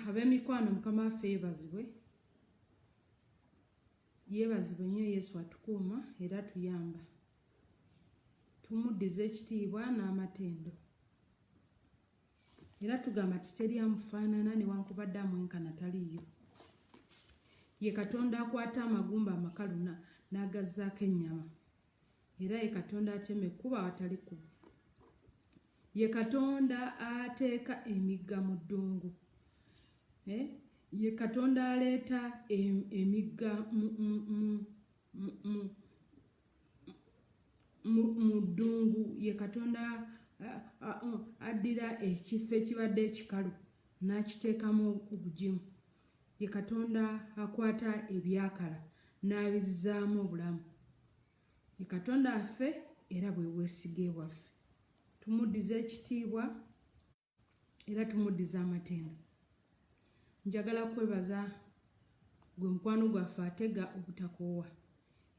Ab'emikwano Mukama waffe yeebazibwe nnyo Yesu atukuuma era tuyamba. Tumuddiza ekitiibwa n'amatendo. Era tugamba titeri amufaanana newankubadde amwenkana taliiyo. Ye Katonda akwata amagumba amakalu n'agazzaako ennyama. Era ye Katonda atema ekkubo awatali kkubo. Ye Katonda ateeka emigga mu ddungu. Ye Katonda aleeta emigga mu ddungu. Ye Katonda addira ekifo ekibadde ekikalu n'akiteekamu obugimu. Ye Katonda akwata ebyakala n'abizzaamu obulamu. Ye Katonda affe era bwe bwesige bwaffe. Tumuddiza ekitiibwa era tumuddiza amatendo. Njagala kwebaza gwe mukwano gwaffe atega obutakoowa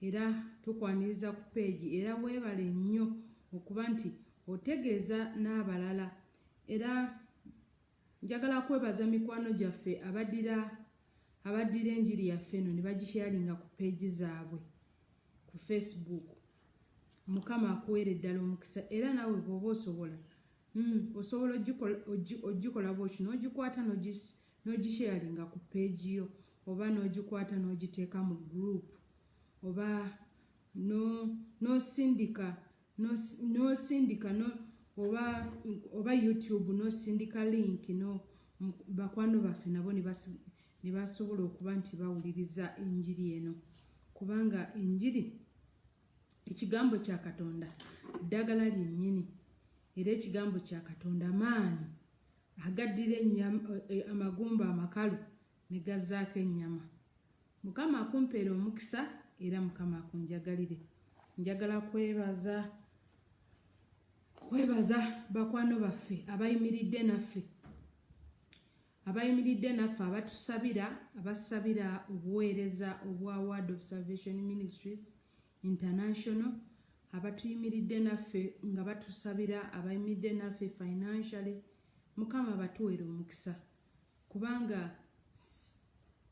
era tukwaniriza ku peegi era weebale nnyo okuba nti otegeeza n'abalala. Era njagala kwebaza mikwano gyaffe abaddira enjiri yaffe eno ne bagisharinga ku peegi zaabwe ku Facebook. Mukama akuweere ddala omukisa era naawe bw'oba osobola ogikola bw'otyo n'ogikwata n'ogisharinga ku peegi yo oba n'ogikwata n'ogiteeka mu group oba n'osindika oba YouTube n'osindika link bakwano baffe nabo ne basobola okuba nti bawuliriza enjiri eno. Kubanga enjiri ekigambo kya Katonda ddagala lyennyini era ekigambo kya Katonda maanyi agaddira amagumba amakalu ne gazzaako ennyama. Mukama akumpeera omukisa era Mukama akunjagalire. Njagala kwebaza bakwano baffe abayimiridde naffe abasabira obuweereza obwa Word of Salvation Ministries International, abatuyimiridde naffe nga batusabira, abayimiridde naffe financially. Mukama batuweere omukisa kubanga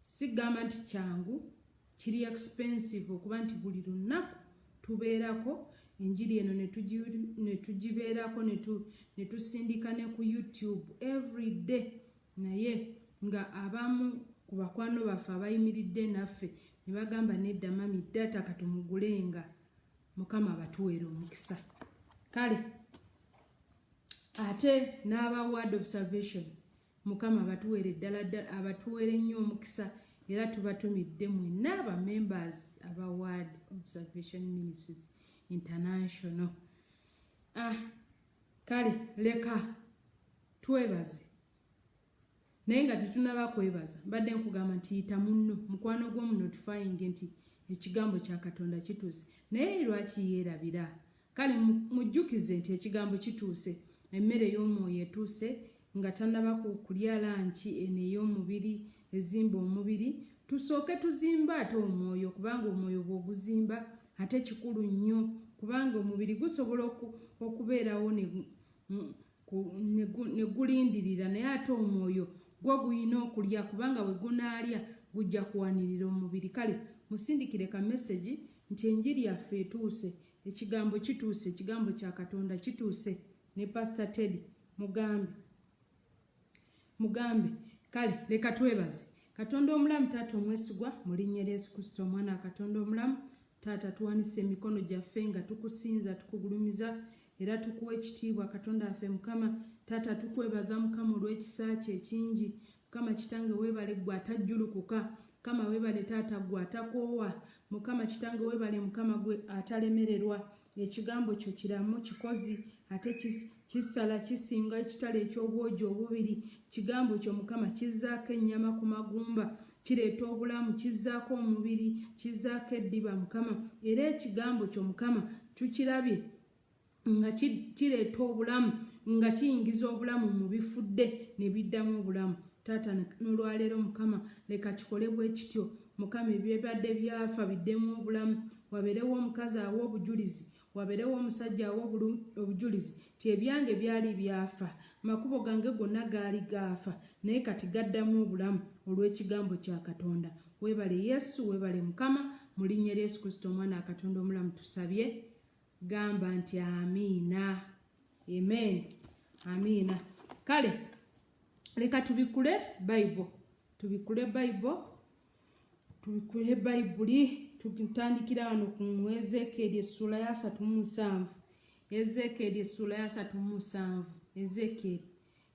sigamba nti kyangu, kiri expensive okuba nti buli lunaku tubeerako enjiri eno ne tugibeerako ne tusindika ne ku YouTube every day. Naye nga abamu ku bakwano baffe abayimiridde naffe ne bagamba nedda mami data katumugulenga. Mukama batuweere omukisa. Kale ate n'aba Word of Salvation Mukama batuweere ddala abatuweere nnyo omukisa era tubatumidde mwenna aba members aba Word of Salvation Ministries International. Kale leka twebaze. Naye nga tetunaba kwebaza mbadde nkugamba nti yita munno mukwano gwo mu notifying nti ekigambo kya Katonda kituuse. Naye lwaki yeerabira? Kale mujjukize nti ekigambo kituuse. Emmere y'omwoyo etuuse nga tannaba kulya lanchi eno ey'omubiri ezimba omubiri. Tusooke tuzimba ate omwoyo kubanga omwoyo bw'oguzimba ate kikulu nnyo kubanga omubiri gusobola okubeerawo ne gulindirira naye ate omwoyo gwo guyina okulya kubanga bwe gunaalya gujja kuwanirira omubiri. Kale musindikire ka message nti enjiri yaffe etuuse, ekigambo kituuse, ekigambo kya Katonda kituuse. Ne Pastor Teddy mugambe. Kale leka twebaze. Katonda omulamu, Taata omwesigwa, mu linnya lya Yesu Kristo omwana wa Katonda omulamu. Taata tuwanise emikono gyaffe nga tukusinza, tukugulumiza era tukuwa ekitiibwa Katonda waffe Mukama. Taata tukwebaza Mukama olw'ekisa kye ekingi. Mukama kitange weebale gwe atajjulukuka. Mukama weebale Taata gwe atakoowa. Mukama kitange weebale Mukama gwe atalemererwa. Ekigambo kyo kiramu kikozi ate kisala kisinga ekitala eky'obwogi obubiri. Kigambo kyo Mukama kizzaako ennyama ku magumba, kireeta obulamu, kizzaako omubiri, kizzaako eddiba Mukama. Era ekigambo kyo Mukama tukirabye nga kireeta obulamu, nga kiyingiza obulamu mu bifudde ne biddamu obulamu. Taata n'olwaleero Mukama leka kikole bwe kityo Mukama. Ebyebadde byafa biddemu obulamu, wabeerewo omukazi awa obujulizi waberewo omusajja awo obujulizi ti ebyange byali byafa makubo gange gonna gaali gaafa naye kati gaddamu obulamu olw'ekigambo kya Katonda. Weebale Yesu, weebale Mukama, mu linnya lya Yesu Kristo omwana wa Katonda omulamu tusabye, gamba nti amiina. Amen. Amiina. Kale leka tubikule Bible. Tubikule Bayibuli tutandikira wano ku Ezekiel essula ya 37. Ezekiel essula ya 37. Ezekiel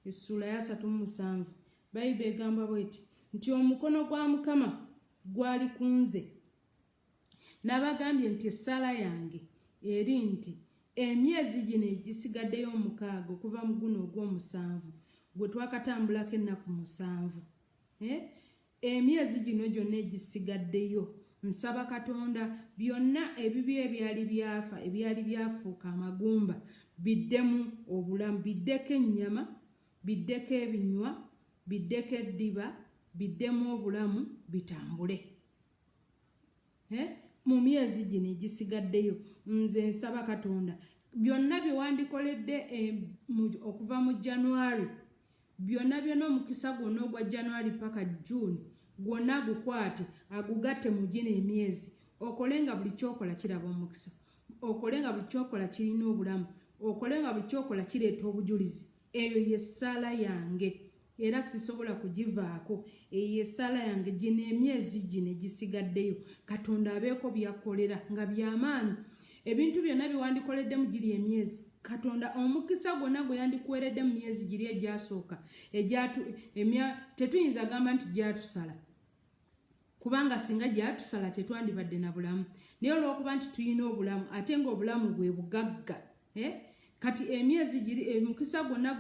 essula ya 37. Bayibuli egamba bweti nti omukono gwa Mukama gwali kunze. Nabagambye nti essala yange eri nti emyezi gino egisigaddeyo 6 okuva mu guno ogw'omusanvu gwe twakatambulako ennaku 7. Emyezi gino gyonna egisigaddeyo nsaba Katonda byonna ebibi ebyali byafa ebyali byafuuka amagumba biddemu obulamu, biddeko ennyama, biddeko ebinywa, biddeko eddiba, biddemu obulamu bitambule. Mu myezi gino egisigaddeyo nze nsaba Katonda byonna bye wandikoledde okuva mu January, byonna omukisa gwonna ogwa January paka June gwonna gukwate agugatte mu gino emyezi, okolenga buli kyokola kiraba omukisa, okolenga buli kyokola kirina obulamu, okolenga buli kyokola kireeta obujulizi. Eyo yessaala yange era sisobola kugivaako. Eyo yessaala yange gino emyezi gino egisigaddeyo Katonda abeeko byakolera nga byamaanyi. Ebintu byonna biwandikoleddemu giri emyezi Katonda omukisa gwonna gwe yandikuweredde mu myezi giri egyasooka tetuyinza gamba nti gyatusala, kubanga singa gyatusala tetwandibadde na bulamu, naye olw'okuba nti tuyina obulamu ate ng'obulamu bwe bugagga kati emyezi giri omukisa gwonna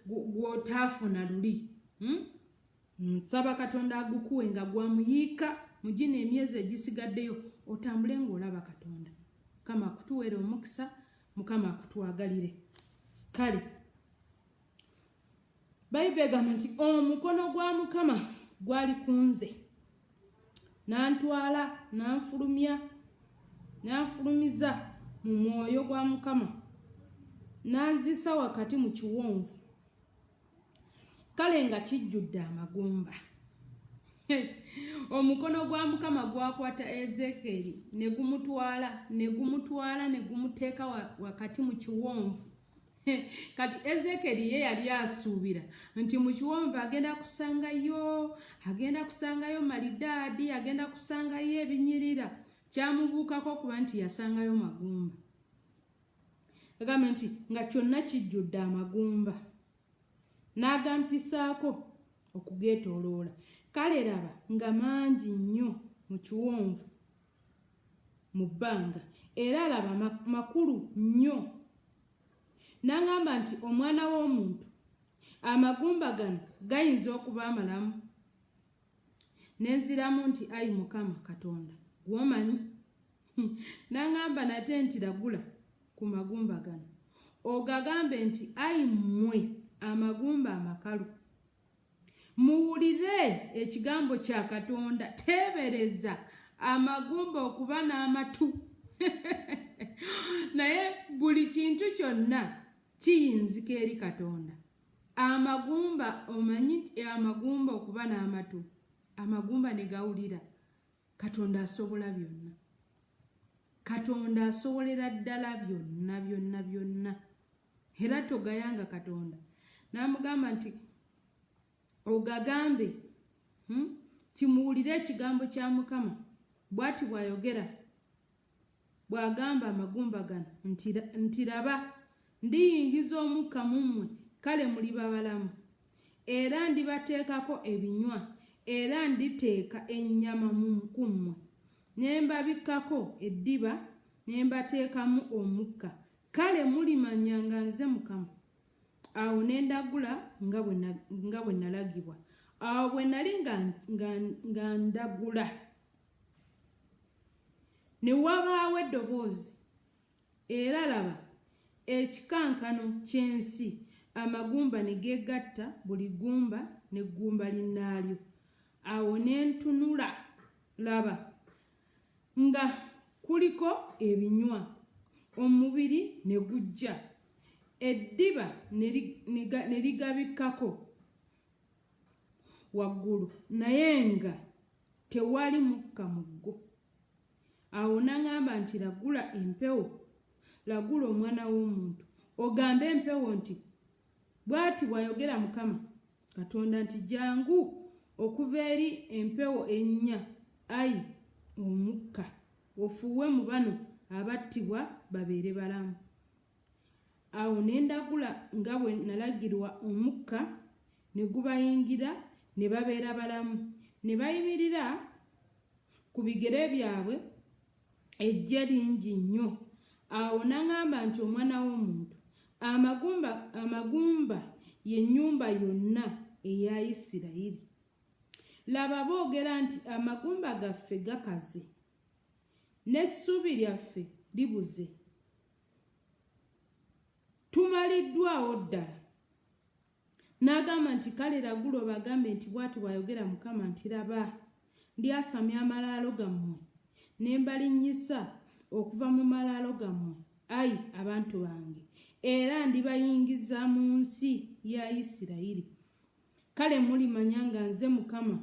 gw'otaafuna luli nsaba Katonda agukuwe nga gwamuyiika mu gino emyezi egisigaddeyo otambule ng'olaba Katonda. Mukama akutuweere omukisa, Mukama akutwagalire. Kale Bayibuli egamba nti omukono gwa Mukama gwali kunze n'antwala n'anfulumiza mu mwoyo gwa Mukama n'anzisa wakati mu kiwonvu kale nga kijjudde amagumba. Omukono gwa Mukama gwakwata Ezekiel ne gumuteeka wakati mu kiwonvu. Kati Ezekiel ye yali asuubira nti mu kiwonvu agenda kusangayo malidaadi, agenda kusangayo ebinyirira. Kyamubuukako kuba nti yasangayo magumba. Agamba nti nga kyonna kijjudde amagumba n'agampisaako okugeetooloola. Kale laba nga mangi nnyo mu kiwonvu mu bbanga, era laba makulu nnyo. N'agamba nti omwana w'omuntu, amagumba gano gayinza okuba amalamu? Nenziramu nti ayi Mukama Katonda gw'omanyi. N'agamba nate nti lagula ku magumba gano ogagambe nti ayi mmwe amagumba amakalu, muwulire ekigambo kya Katonda. Teebereza amagumba okuba n'amatu. Naye buli kintu kyonna kiyinzika eri Katonda. Amagumba omanyi nti amagumba okuba n'amatu, amagumba ne gawulira. Katonda asobola byonna. Katonda asobolera ddala byonna. Era togayanga Katonda. N'amugamba nti ogagambe kimuwulire ekigambo kya Mukama bw'ati bw'ayogera, bw'agamba amagumba gano nti laba ndiyingiza omukka mu mmwe, kale muliba balamu, era ndibateekako ebinywa, era nditeeka ennyama ku mmwe, ne mbabikkako eddiba, ne mbateekamu omukka, kale mulimanya nga nze Mukama. Awo ne ndagula nga bwe nalagibwa. Awo bwe nali nga ndagula ne wabaawo eddoboozi, era laba ekikankano ky'ensi, amagumba ne geegatta buli gumba n'eggumba linnaalyo. Awo ne ntunula, laba nga kuliko ebinywa, omubiri ne gujja, eddiba ne ligabikkako waggulu, naye nga tewali mukka mu ggo. Awo n'aŋŋamba nti lagula empewo, lagula omwana w'omuntu, ogambe empewo nti bw'ati bw'ayogera Mukama Katonda nti jangu okuva eri empewo ennya, ayi omukka, ofuuwe mu bano abattibwa babeere balamu. Awo ne ndagula nga bwe nalagirwa, omukka ne gubayingira ne babeera balamu, ne bayimirira ku bigere byabwe ejje lingi nnyo. Awo n'aŋŋamba nti omwana w'omuntu, amagumba y'ennyumba yonna eya Isirayiri. Laba boogera nti amagumba gaffe gakaze n'essubi lyaffe libuze, tumaliddwawo ddala. N'agamba nti kale lagula obagambe nti bw'ati bw'ayogera Mukama nti laba, ndyasamya amalaalo gammwe ne mbalinnyisa okuva mu malaalo gammwe, ayi abantu bange, era ndibayingiza mu nsi ya Isirayiri. Kale mulimanya nga nze Mukama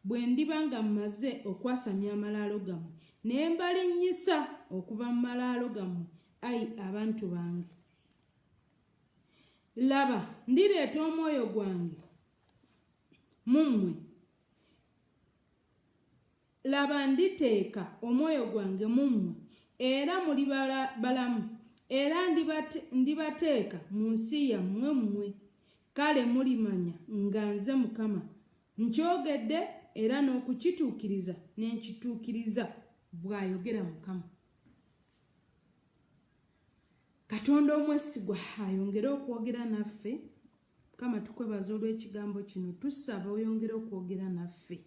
bwe ndiba nga mmaze okwasamya amalaalo gammwe ne mbalinnyisa okuva mu malaalo gammwe, ayi abantu bange. Laba, ndireeta omwoyo gwange mu mmwe. Laba, nditeeka omwoyo gwange mu mmwe, era muli balamu, era ndibateeka mu nsi yammwe mmwe. Kale mulimanya nga nze Mukama nkyogedde, era n'okukituukiriza ne nkituukiriza, bw'ayogera Mukama. Katonda omwesigwa ayongere okwogera naffe. Mukama tukwebaza olw'ekigambo kino, tusaba oyongere okwogera naffe,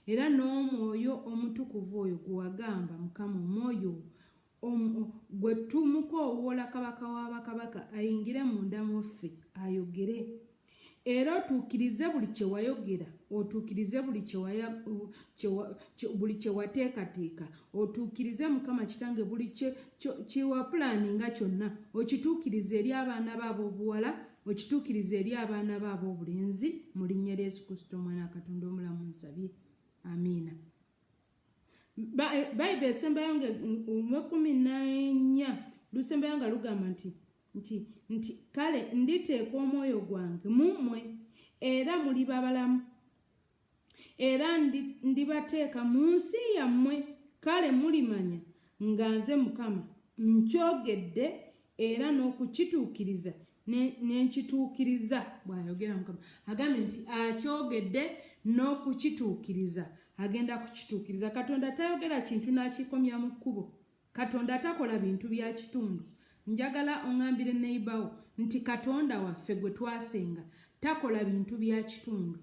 era n'omwoyo omutukuvu oyo gwe wagamba Mukama, omwoyo gwe tumukoowoola kabaka w'abakabaka ayingire munda mu ffe ayogere, era otuukirize buli kye wayogera, otuukirize buli kye wateekateeka, otuukirize Mukama Kitange buli kye wapulaninga kyonna, okituukirize eri abaana baabo obuwala, okituukirize eri abaana baabo obulenzi, mu linnya lya Yesu Kristo omwana wa Katonda omulamu nsabye, amiina. Bayibuli esembayo nga 14 lusembayo nga lugamba nti kale nditeeka omwoyo gwange mu mmwe, era muliba balamu, era ndibateeka mu nsi yammwe. Kale mulimanya nga nze Mukama nkyogedde, era n'okukituukiriza ne nkituukiriza, bw'ayogera Mukama. Agambye nti akyogedde n'okukituukiriza, agenda kukituukiriza. Katonda tayogera kintu n'akikomya mu kkubo. Katonda takola bintu bya kitundu. Njagala oŋŋambire neighbor nti Katonda waffe gwe twasenga takola bintu bya kitundu.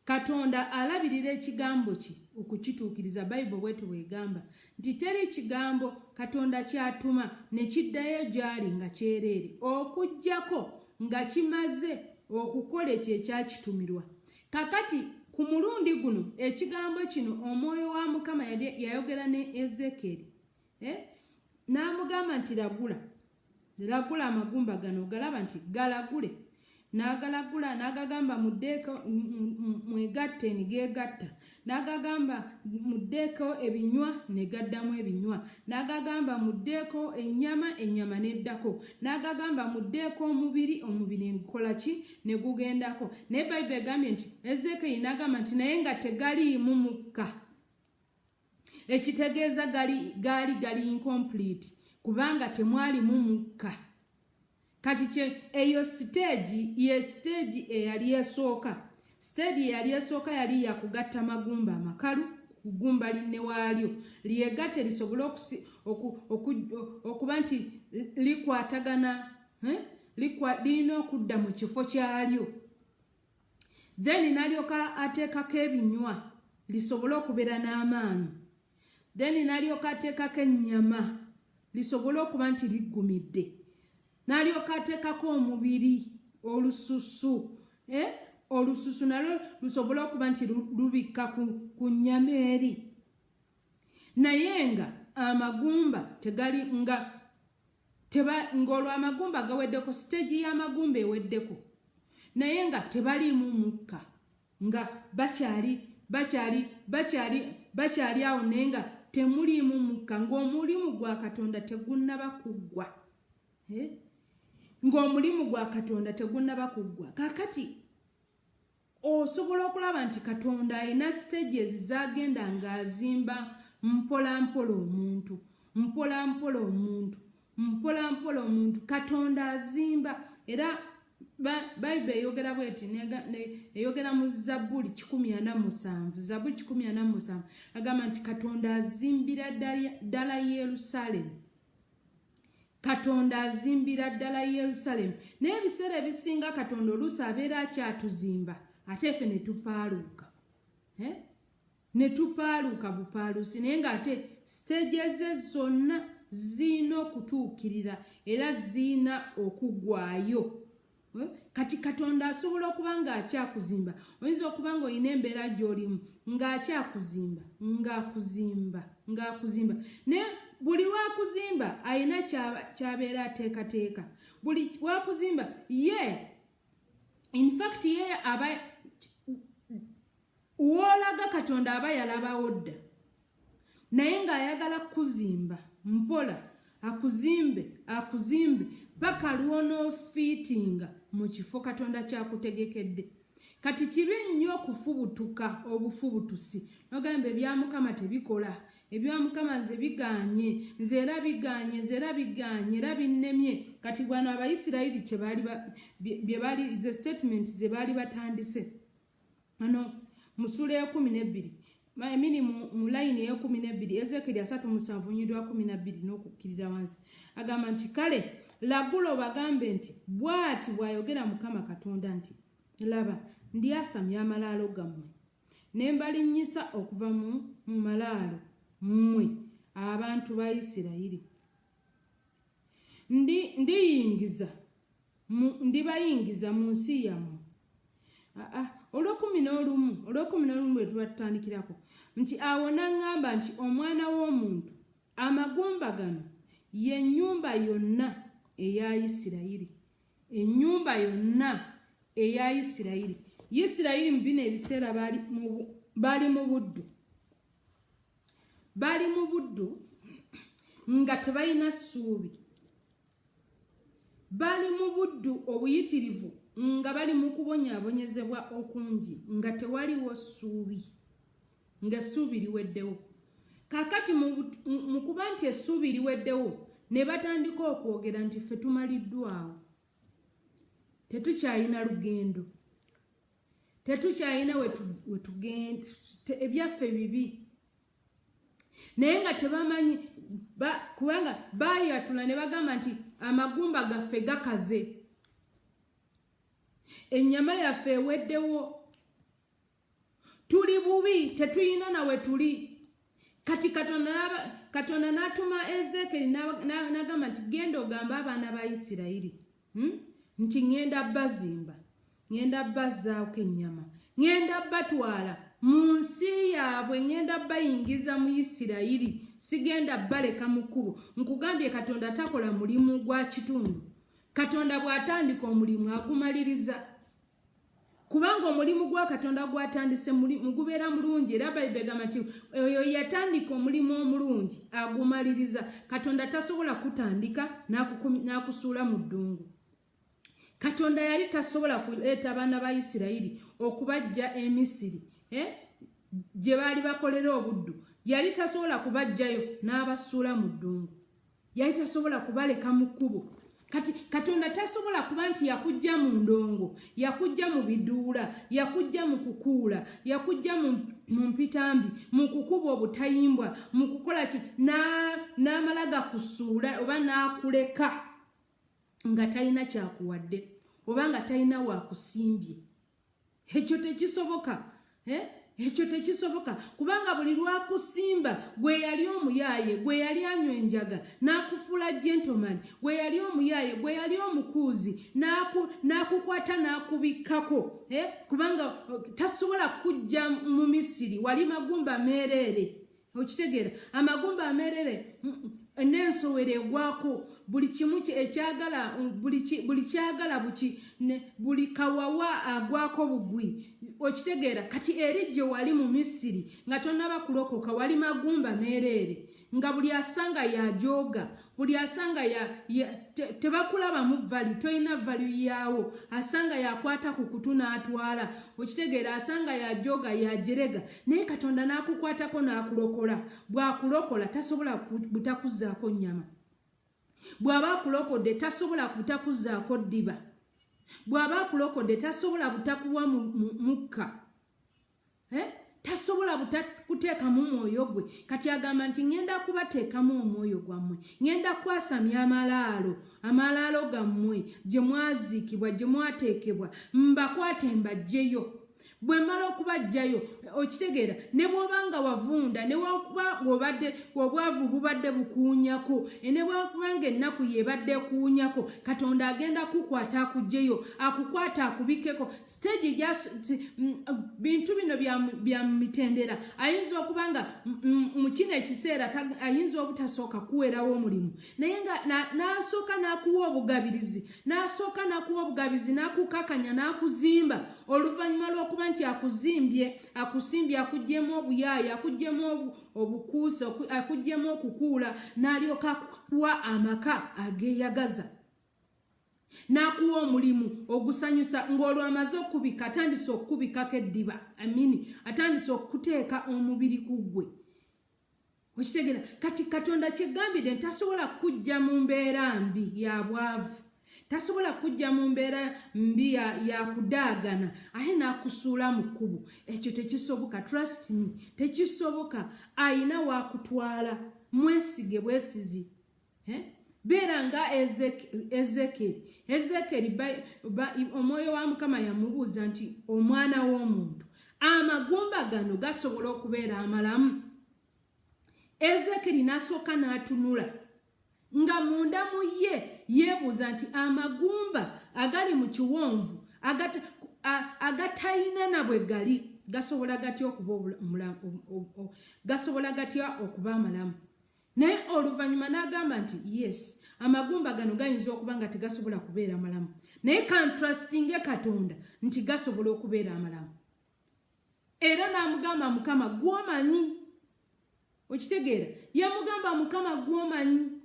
Katonda alabirira ekigambo kye okukituukiriza. Bayibuli bw'etyo bw'egamba nti teri kigambo Katonda kyatuma ne kiddayo gy'ali nga kyereere, okuggyako nga kimaze okukola ekyo ekyakitumirwa. Kakati ku mulundi guno ekigambo kino omwoyo wa Mukama yayogera ne Ezekieri, n'amugamba nti lagula amagumba gano, ogalaba nti galagule. N'agalagula, n'agagamba muddeeko mwegatte, ne geegatta. N'agagamba muddeeko ebinywa, ne gaddamu ebinywa. N'agagamba muddeeko ennyama n'eddako. N'agagamba muddeeko omubiri ne gukola ki? Ne gugendako. Naye Bayibuli egambye nti Ezekieri n'agamba nti naye nga tegaliimu mukka, ekitegeeza gaali incomplete kubanga temwalimu mukka. Kati eyo stage eyali esooka. Stage eyali esooka yali yakugatta magumba amakalu ku gumba linne waalyo, lyegatte lisobole okuba nti likwatagana, lirina okudda mu kifo kyalyo. Then n'alyoka ateekako ebinywa lisobole okubeera n'amaanyi. Then n'alyoka ateekako ennyama lisobole okuba nti liggumidde. N'alyoka ateekako omubiri, olususu, olususu nalwo lusobole okuba nti lubikka ku nnyama eri. Naye nga amagumba tegali nga ng'olwo amagumba gaweddeko stage y'amagumba eweddeko naye nga tebaliimu mukka nga bakyali awo naye nga temuliimu mukka ng'omulimu gwa Katonda tegunnaba kuggwa ng'omulimu gwa Katonda tegunnaba kuggwa kakati osobola okulaba nti Katonda alina stages zagenda ng'azimba mpolampola omuntu Katonda azimba era Bible eyogera bweti eyogera mu Zabbuli 147 agamba nti Katonda azimbira ddala Yerusalemu naye ebiseera ebisinga Katonda oluusi abeera akyatuzimba ate ffe ne tupaaluuka bupaaluusi naye ng'ate stages ze zonna ziina okutuukirira era ziina okuggwaayo kati Katonda asobola okuba ng'akyakuzimba oyinza okuba ng'olina embeera gy'olimu ng'akuzimba naye buli wakuzimba alina kyabeera ateekateeka buli wakuzimba in fact ye aba woolaga Katonda aba yalabawo dda naye ng'ayagala kuzimba mpola akuzimbe paka lw'onoofiitinga mu kifo Katonda kyakutegekedde kati kibi nnyo okufubutuka obufubutusi nogamba ebya Mukama tebikola ebya Mukama nze biganye nze era biganye era binnemye kati bwano Abayisirayiri ze statement ze baali batandise ano mu sura ya 12 Maimini mu line ya 12 Ezekiel 3:7-12 n'okukkirira wansi agamba nti kale lagulo bagambe nti bw'ati bw'ayogera Mukama Katonda nti laba ndyasamya amalaalo gammwe ne mbalinnyisa okuva mu malaalo mmwe abantu ba Isirayiri ndibayingiza mu nsi yammwe olw'okumi bwe tuba tutandikirako nti awo n'aŋŋamba nti omwana w'omuntu amagumba gano ye ennyumba yonna eya Isirayiri Isirayiri mu bino ebiseera baali mu buddu nga tebalina ssuubi baali mu buddu obuyitirivu nga bali mu kubonyaabonyezebwa okungi nga tewaliwo ssuubi nga essuubi liweddewo kakati mu kuba nti essuubi liweddewo ne batandika okwogera nti ffe tumaliddwawo tetukyalina lugendo tetukyalina wetugenda ebyaffe bibi naye nga tebamanyi kubanga baayatula ne bagamba nti amagumba gaffe gakaze ennyama yaffe eweddewo tuli bubi tetuyina nawe tuli kati Katonda n'atuma Ezekiel n'agamba nti genda ogamba abaana ba Isirayiri nti ngenda bazimba ngenda bazaako ennyama ngenda batwala mu nsi yaabwe ngenda bayingiza mu Isirayiri sigenda baleka mu kkubo nkugambye Katonda takola mulimu gwa kitundu Katonda bw'atandika omulimu agumaliriza kubanga omulimu gwa Katonda gwatandise gubeera mulungi era Bayibuli egamba nti oyo yatandika omulimu omulungi agumaliriza Katonda tasobola kutandika n'akusuula mu ddungu Katonda yali tasobola kuleeta abaana ba Isirayiri okubajja e Misiri gye baali bakolera obuddu yali tasobola kubajjayo n'abasuula mu ddungu yali tasobola kubaleka mu kkubo kati Katonda tasobola kuba nti yakujja mu ndongo yakujja mu biduula yakujja mu kukuula yakujja mu mpitambi mu kukuba obutayimbwa mu kukola n'amala gakusuula oba n'akuleka nga talina kyakuwadde oba nga talina waakusimbye ekyo tekisoboka ekyo tekisoboka kubanga buli lwakusimba gwe yali omuyaaye gwe yali anywa enjaga n'akufuula gentleman gwe yali omuyaaye gwe yali omukuuzi n'akukwata n'akubikkako kubanga tasobola kujja mu Misiri wali magumba meereere okitegeera amagumba amerere n'ensowera egwako buli kimu ekyagala buli kyagala buli kawawa agwako bugwi okitegeera kati eri gye wali mu Misiri nga tonnaba kulokoka wali magumba merere nga buli asanga yajoga buli asanga tebakulaba mu value toyina value yawo asanga yakwata ku kutuna atwala okitegeera asanga yajoga yajerega naye Katonda n'akukwatako n'akulokola bw'akulokola tasobola butakuzaako nnyama bw'aba akulokodde tasobola butakuzaako ddiba bw'aba akulokodde tasobola butakuwa mukka tasobola butakuteekamu omwoyo gwe kati agamba nti ngenda kubateekamu omwoyo gwammwe ngenda kwasamya amalaalo gammwe gye mwaziikibwa gye mwateekebwa mbakwate mbajjeyo bwe mmala okubajjayo okitegeera ne bw'obanga wavunda ne wakuba obwavu bubadde bukuunyako ne bwakubanga ennaku yebadde kuunyako Katonda agenda kukwata akugjeyo akukwata akubikkeko stage bintu bino bya mitendera ayinza okubanga mu kino ekiseera ayinza obutasooka kuwerawo omulimu naye nga n'asooka n'akuwa obugabirizi n'akukakanya n'akuzimba oluvannyuma lw'okuba nti akusimbye akugyemu obuyaaya akugyemu obukuusa akugyemu okukuula n'alyoka akuwa amaka ageeyagaza n'akuwa omulimu ogusanyusa ng'olwo amaze okubika atandise okukubikako eddiba atandise okuteeka omubiri ku ggwe okitegeera kati Katonda kyegambidde ntasobola kujja mu mbeera mbi ya bwavu tasobola kujja mu mbeera mbi ya kudaagana ate n'akusuula mu kkubo ekyo tekisoboka trust me tekisoboka ayina waakutwala mwesige bwesizi beera nga Ezekeri omwoyo wa Mukama yamubuuza nti omwana w'omuntu amagumba gano gasobola okubeera amalamu Ezekeri n'asooka n'atunula nga munda mu ye yeebuuza nti amagumba agali mu kiwonvu agatayina na bwe gali gasobola gatya okuba amalamu naye oluvannyuma n'agamba nti yes amagumba gano gayinza okuba nga tegasobola kubeera amalamu naye kantrustinge Katonda nti gasobola okubeera amalamu era n'amugamba Mukama gw'omanyi okitegeera yamugamba Mukama gw'omanyi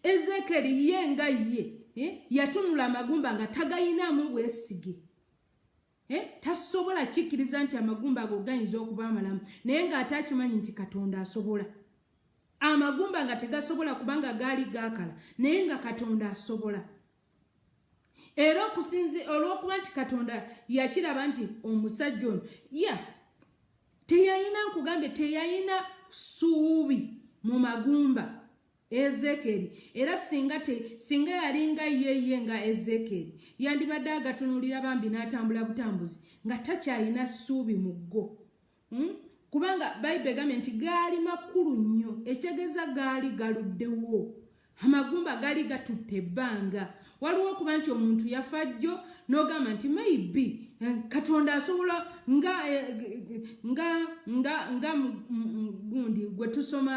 Ezekeri ye nga ye yatunula amagumba nga tagayinamu bwesige tasobola kikkiriza nti amagumba ago gayinza okuba amalamu naye ng'ate akimanyi nti Katonda asobola amagumba nga tegasobola kubanga gaali gaakala naye nga Katonda asobola era olw'okuba nti Katonda yakiraba nti omusajja ono teyayina nkugambye teyayina ssuubi mu magumba Ezekeri era singa yalinga ye nga Ezekeri yandibadde agatunulira bambi n'atambula butambuzi nga takyalina ssuubi mu ggo kubanga Bayibuli egambye nti gaali makulu nnyo ekitegeeza gaali galuddewo amagumba gaali gatutte ebbanga waliwo okuba nti omuntu yafa jjo n'ogamba nti maybe Katonda asobola nga gundi gwe tusoma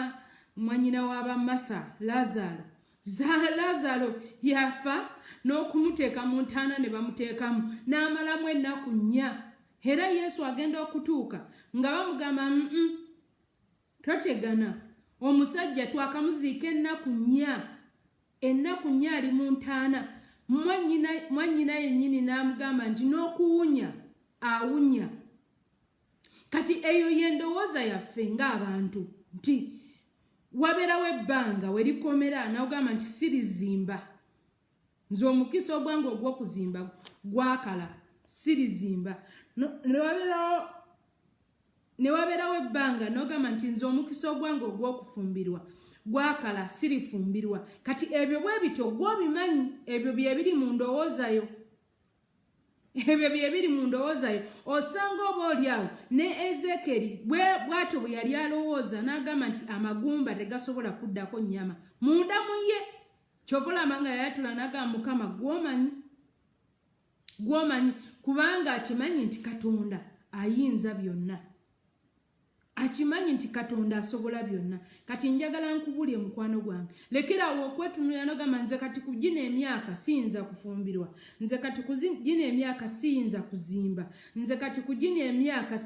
mwanyina w'aba Martha Lazaro yafa n'okumuteeka mu ntaana ne bamuteekamu n'amalamu ennaku 4 era Yesu agenda okutuuka nga bamugamba totegana omusajja twakamuziika ennaku 4 ali mu ntaana mwanyina yennyini n'amugamba nti n'okuwunya awunya kati eyo yendowooza yaffe ng'abantu nti wabeerawo ebbanga we likomera n'ogamba nti sirizimba nze omukisa ogwange ogw'okuzimba gwakala sirizimba ne wabeerawo ebbanga n'ogamba nti nze omukisa ogwange ogw'okufumbirwa gwakala sirifumbirwa kati ebyo bwe bityo gw'obimanyi ebyo byebiri mu ndowoozayo osanga oba oliawo ne Ezekeri bw'atyo bwe yali alowooza n'agamba nti amagumba tegasobola kuddako nnyama munda mu ye kyova olaba nga yayatula n'agamba Mukama gw'omanyi kubanga akimanyi nti Katonda ayinza byonna akimanyi nti Katonda asobola byonna. Kati njagala nkubulye mukwano gwange, lekerawo okwetunulira nogamba nze kati kugina emyaka siyinza kufumbirwa, nze kati kugina emyaka siyinza kuzimba, nze kati kugina emyaka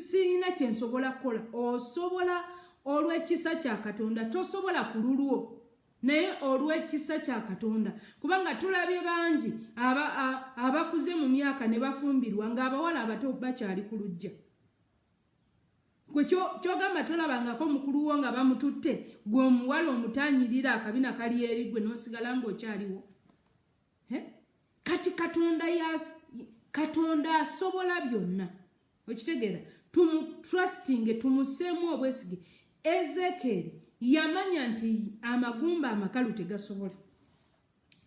sirina kye nsobola kukola. Osobola olw'ekisa kya Katonda, tosobola ku lulwo naye olw'ekisa kya Katonda, kubanga tulabye bangi abakuze mu myaka ne bafumbirwa ng'abawala abato bakyali ku lujja. Kwe kyogamba tolabangako mukulu wo nga bamututte, gwe omuwala omutanyirira akabina kali eri gwe n'osigala ng'okyaliwo. Kati Katonda asobola byonna. Okitegeera, tumutrustinge, tumuseemu obwesige. Ezekiel yamanya nti amagumba amakalu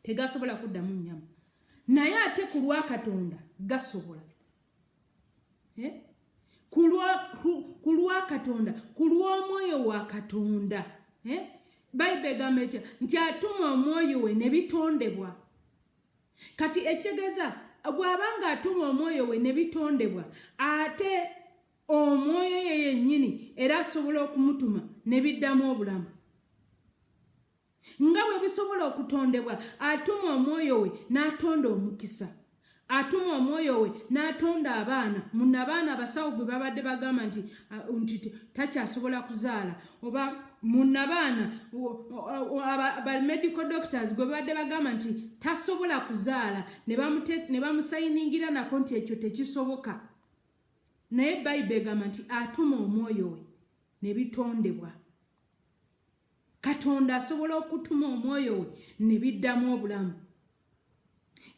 tegasobola kuddamu nnyama, naye ate ku lwa Katonda gasobola. Ku lwa Katonda, ku lw'omwoyo wa Katonda. Bayibuli egamba nti atuma omwoyo we ne bitondebwa. Kati ekitegeeza bw'abanga atuma omwoyo we ne bitondebwa, ate omwoyo ye yennyini era asobola okumutuma ne biddamu obulamu. Nga bwe bisobola okutondebwa, atuma omwoyo we n'atonda omukisa, atuma omwoyo we n'atonda abaana. Munnabaana abasawo gwe babadde bagamba nti takyasobola kuzaala, oba munnabaana ba medical doctors gwe babadde bagamba nti tasobola kuzaala, ne bamusayiningira nako nti ekyo tekisoboka. Naye Bayibuli egamba nti atuma omwoyo we ne bitondebwa. Katonda asobola okutuma omwoyo we ne biddamu obulamu.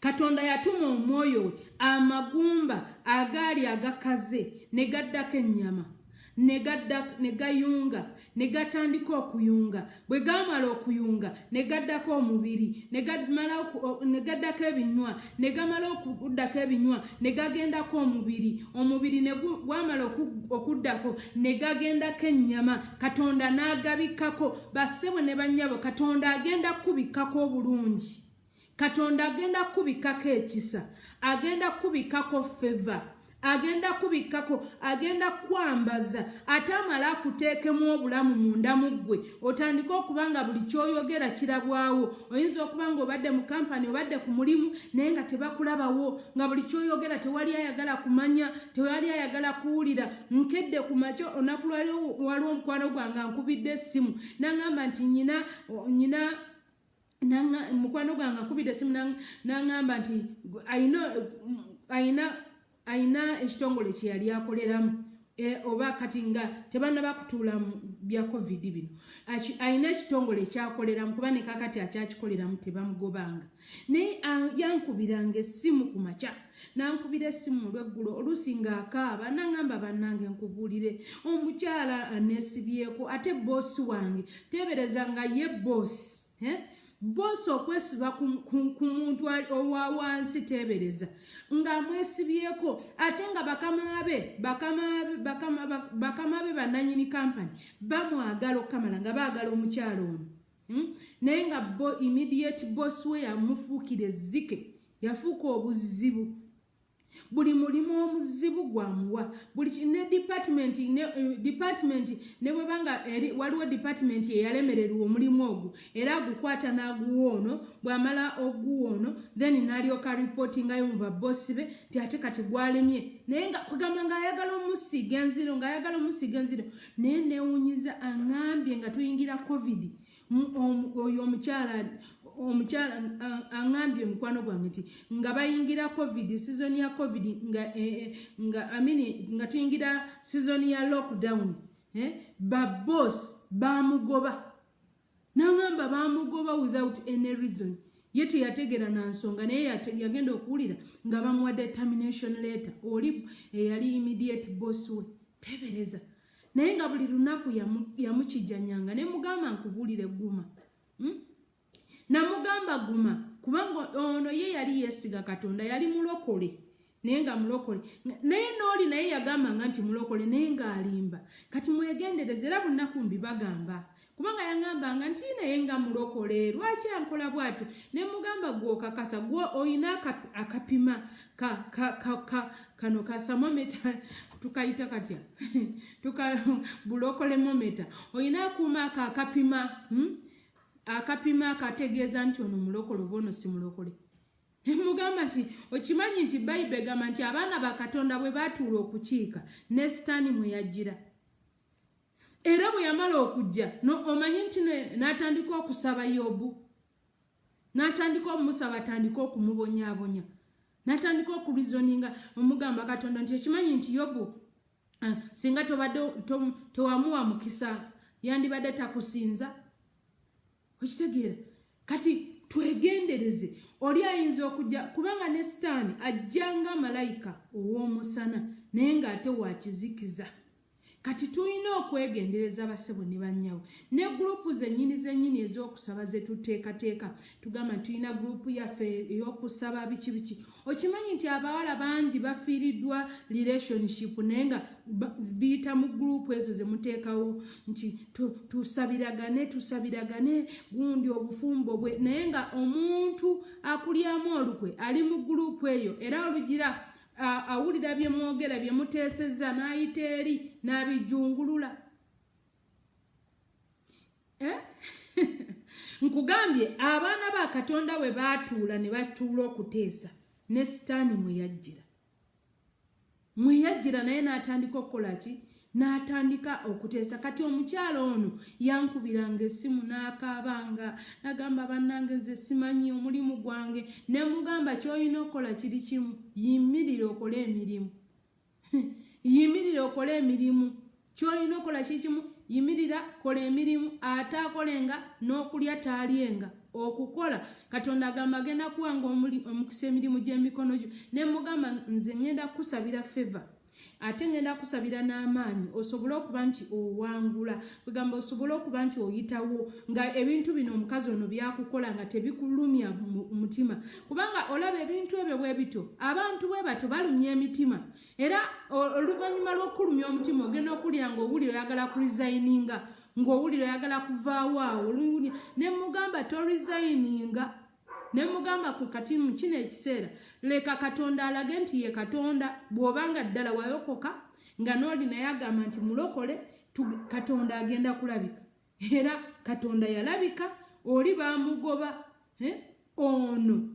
Katonda yatuma omwoyo we, amagumba agaali agakaze ne gaddako ennyama, ne gayunga, ne gatandika okuyunga. Bwe gamala okuyunga ne gaddako omubiri, ne gaddako ebinywa, ne gamala okuddako ebinywa ne gagendako omubiri, omubiri ne gwamala okuddako ne gagendako ennyama. Katonda n'agabikako. Bassebo ne bannyabo, Katonda agenda kubikako obulungi. Katonda agenda kubikako ekisa, agenda kubikako favor, agenda kubikako, agenda kwambaza, ate amala akuteekemu obulamu munda mu ggwe. Otandika okubanga buli kyoyogera kirabwawo. Oyinza okuba nga obadde mu kampani, obadde ku mulimu, naye nga tebakulabawo, nga buli kyoyogera tewali ayagala kumanya, tewali ayagala kuwulira. Nkedde ku makyo olunaku lwaliwo omukwano gwange ankubidde essimu n'aŋŋamba nti mukwano gwange ankubidde essimu n'aŋŋamba nti ayina ekitongole kye yali akoleramu, oba kati nga tebannaba kutuula mu bya COVID bino. Ayina ekitongole ekyakoleramu kuba ne kakati akyakikoleramu tebamugobanga. Naye yankubiranga essimu ku makya, n'ankubira essimu olw'eggulo, oluusi ng'akaaba n'aŋŋamba bannange nkubuulire, omukyala aneesibyeko, ate boosi wange teebereza nga ye boosi. Boosi okwesiba ku muntu owa wansi teebereza ng'amwesibyeko, ate nga bakama be bannannyini kampani bamwagala okukamala nga baagala omukyalo ono. Naye nga immediate boss we yamufuukira ezzike, yafuuka obuzibu. Buli mulimu omuzibu gwamuwa, buli ne department ne bwebanga waliwo department eyalemererwa omulimu ogwo era agukwata n'aguwoono, bw'amala oguwoono then n'alyoka reportingayo mu babossi be nti ate kati gwalemye, naye nga kugamba ng'ayagala omusiiga enziro, naye neewunyiza aŋŋambye nga tuyingira COVID. Oyo omukyala aŋŋambye mukwano gwange nti nga bayingira COVID, season ya COVID, nga tuyingira season ya lockdown, baboss bamugoba. N'aŋŋamba bamugoba without any reason. Ye teyategeera na nsonga, naye yagenda okuwulira nga bamuwadde termination letter. Oli eyali immediate boss we, tebereza. Naye nga buli lunaku yamukijjanyanga, ne mugamba nkubuulire guma. Namugamba guma, kubanga ono ye yali yeesiga Katonda, yali mulokole, naye nga mulokole. Naye n'oli naye yagambanga nti mulokole, naye ng'alimba. Kati mwegendereze, era bunaku mbibagamba, kubanga yangambanga nti naye nga mulokole lwaki ankola bwatyo ne mugamba gw'okakasa gwo oyina akapima kano ka thermometer tukayita katya bulokole mometa oyina akuuma akapima akategeeza nti ono mulokole oba ono si mulokole. Mugamba nti okimanyi nti Bayibuli egamba nti abaana ba Katonda bwe batuula okukiika ne Sitaani mwe yajjira. Era bwe yamala okujja omanyi nti n'atandika okusaba Yobu, n'atandika okumusaba, atandika okumubonyaabonya, n'atandika okurizoninga omugamba Katonda nti okimanyi nti Yobu singa tewamuwa mukisa yandibadde takusinza. Okitegeera kati twegendereze oli ayinza okujja kubanga ne Sitaani ajjanga malayika ow'omusana naye ng'ate wakizikiza. Kati tulina okwegendereza basebo ne bannyawo ne gurupu zennyini ez'okusaba ze tuteekateeka tugamba tulina gurupu yaffe ey'okusaba biki. Okimanyi nti abawala bangi bafiiriddwa relationship naye nga biyita mu gurupu ezo ze muteekawo nti tusabiragane gundi obufumbo bwe naye nga omuntu akulyamu olukwe ali mu gurupu eyo era olugira awulira bye mwogera bye muteesezza n'ayita eri n'abijjungulula. Nkugambye abaana ba Katonda bwe baatuula ne batuula okuteesa ne Sitaani mwe yajjira naye n'atandika okukola ki? N'atandika okuteesa. Kati omukyalo ono yankubiranga essimu n'akaabanga n'agamba bannange nze simanyi omulimu gwange ne mugamba ky'olina okukola kiri kimu, yimirira okole emirimu. Yimirira okole emirimu. Ky'olina okukola kiri kimu, yimirira kola emirimu, ate akolenga n'okulya taalyenga. Okukola Katonda agamba agenda kuwanga omukisa emirimu gy'emikono gyo. Ne mugamba nze ngenda kusabira favor. Ate ngenda kusabira n'amaanyi osobole okuba nti owangula, kugamba osobole okuba nti oyitawo nga ebintu bino omukazi ono byakukola nga tebikulumya mutima, kubanga olaba ebintu ebyo bwe bito abantu bwe bato balumya emitima era oluvannyuma lw'okulumya omutima ogenda okulya ng'owulira oyagala kuresigninga, ng'owulira oyagala kuvaawo awo ne mugamba toresigninga. Ne mugamba ku kati mu kino ekiseera leka Katonda alage nti ye Katonda. Bw'obanga ddala wayokoka nga n'oli naye agamba nti mulokole, Katonda agenda kulabika. Era Katonda yalabika, oli baamugoba ono.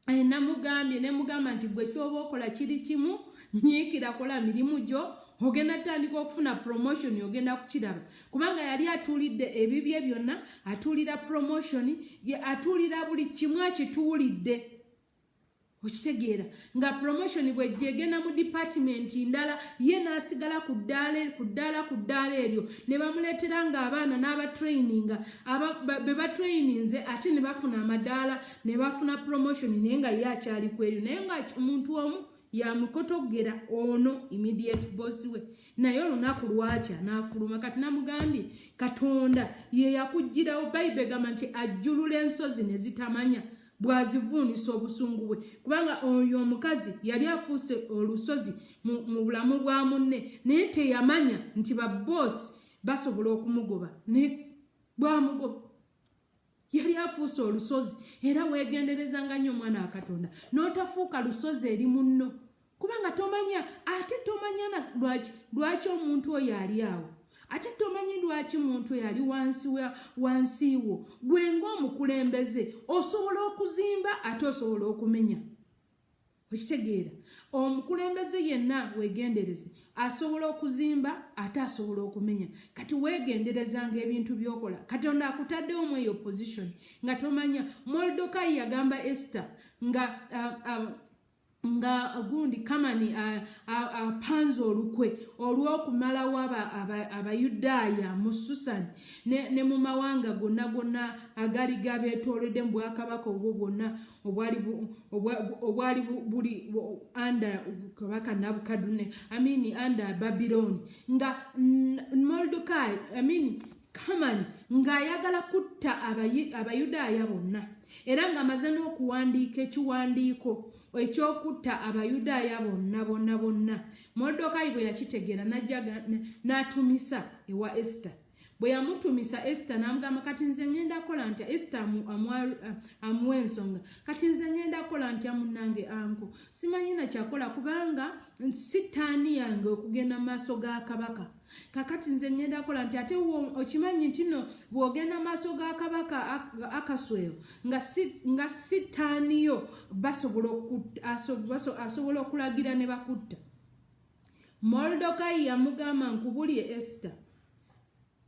Namugambye ne mugamba nti gwe ky'oba okola kiri kimu, nyiikira kola mirimu gyo, ogenda tandika okufuna promotion, ogenda kukiraba kubanga yali atuulidde ebibye byonna, atuulira promotion, atuulira buli kimu akituulidde. Okitegeera nga promotion bwe gyegenda mu department ndala ye n'asigala ku ddaala eryo ne bamuleetera nga abaana n'abatraininga be batraininze ate ne bafuna amadaala ne bafuna promotion naye nga ye akyali ku eryo naye nga omuntu omu yamukotogera ono immediate boss we naye olunaku lwakya n'afuluma. Kati namugambye Katonda ye yakugirawo. Bayibuli egamba nti ajjulula ensozi ne zitamanya bwazivuunisa obusungu bwe, kubanga oyo omukazi yali afuuse olusozi mu bulamu bwa munne naye teyamanya nti baboosi basobola okumugoba ne bwamugoba. Yali afuuse olusozi era weegenderezanga nnyo omwana wa Katonda n'otafuuka lusozi eri munno kubanga tomanya, ate tomanya lwaki omuntu oyo ali awo, ate tomanyi lwaki muntu oyo ali wansi wo. Gwe ng'omukulembeze osobola okuzimba ate osobola okumenya. Okitegeera omukulembeze yenna weegendereze asobola okuzimba ate asobola okumenya. Kati weegenderezanga ebintu by'okola. Katonda akutaddewo mu eyo position nga tomanya. Mordecai yagamba Esther nga gundi Kamani apanze olukwe olw'okumalawo abayudaaya mu Susani ne mu mawanga gonna agali gabeetoolodde mu bwakabaka obwo bwonna obwali buli under kabaka Nabukadune under Babyloni, nga Mordecai Kamani ng'ayagala kutta abayudaaya bonna era ng'amaze n'okuwandiika ekiwandiiko ekyokutta abayudaaya bonna. Mordecai bwe yakitegeera n'ajja n'atumisa ewa Esther. bwe yamutumisa Esther n'amugamba kati nze ngenda kola ntya. Esther amuwa ensonga, kati nze ngenda kola ntya munnange anko, simanyi na kyakola kubanga sitaani yange okugenda mu maaso ga kabaka, kakati nze ngenda kola ntya. Ate okimanyi nti no bw'ogenda mu maaso ga kabaka Akaswero nga sitaaniyo asobola okulagira ne bakutta. Mordecai yamugamba nkubulye Esther,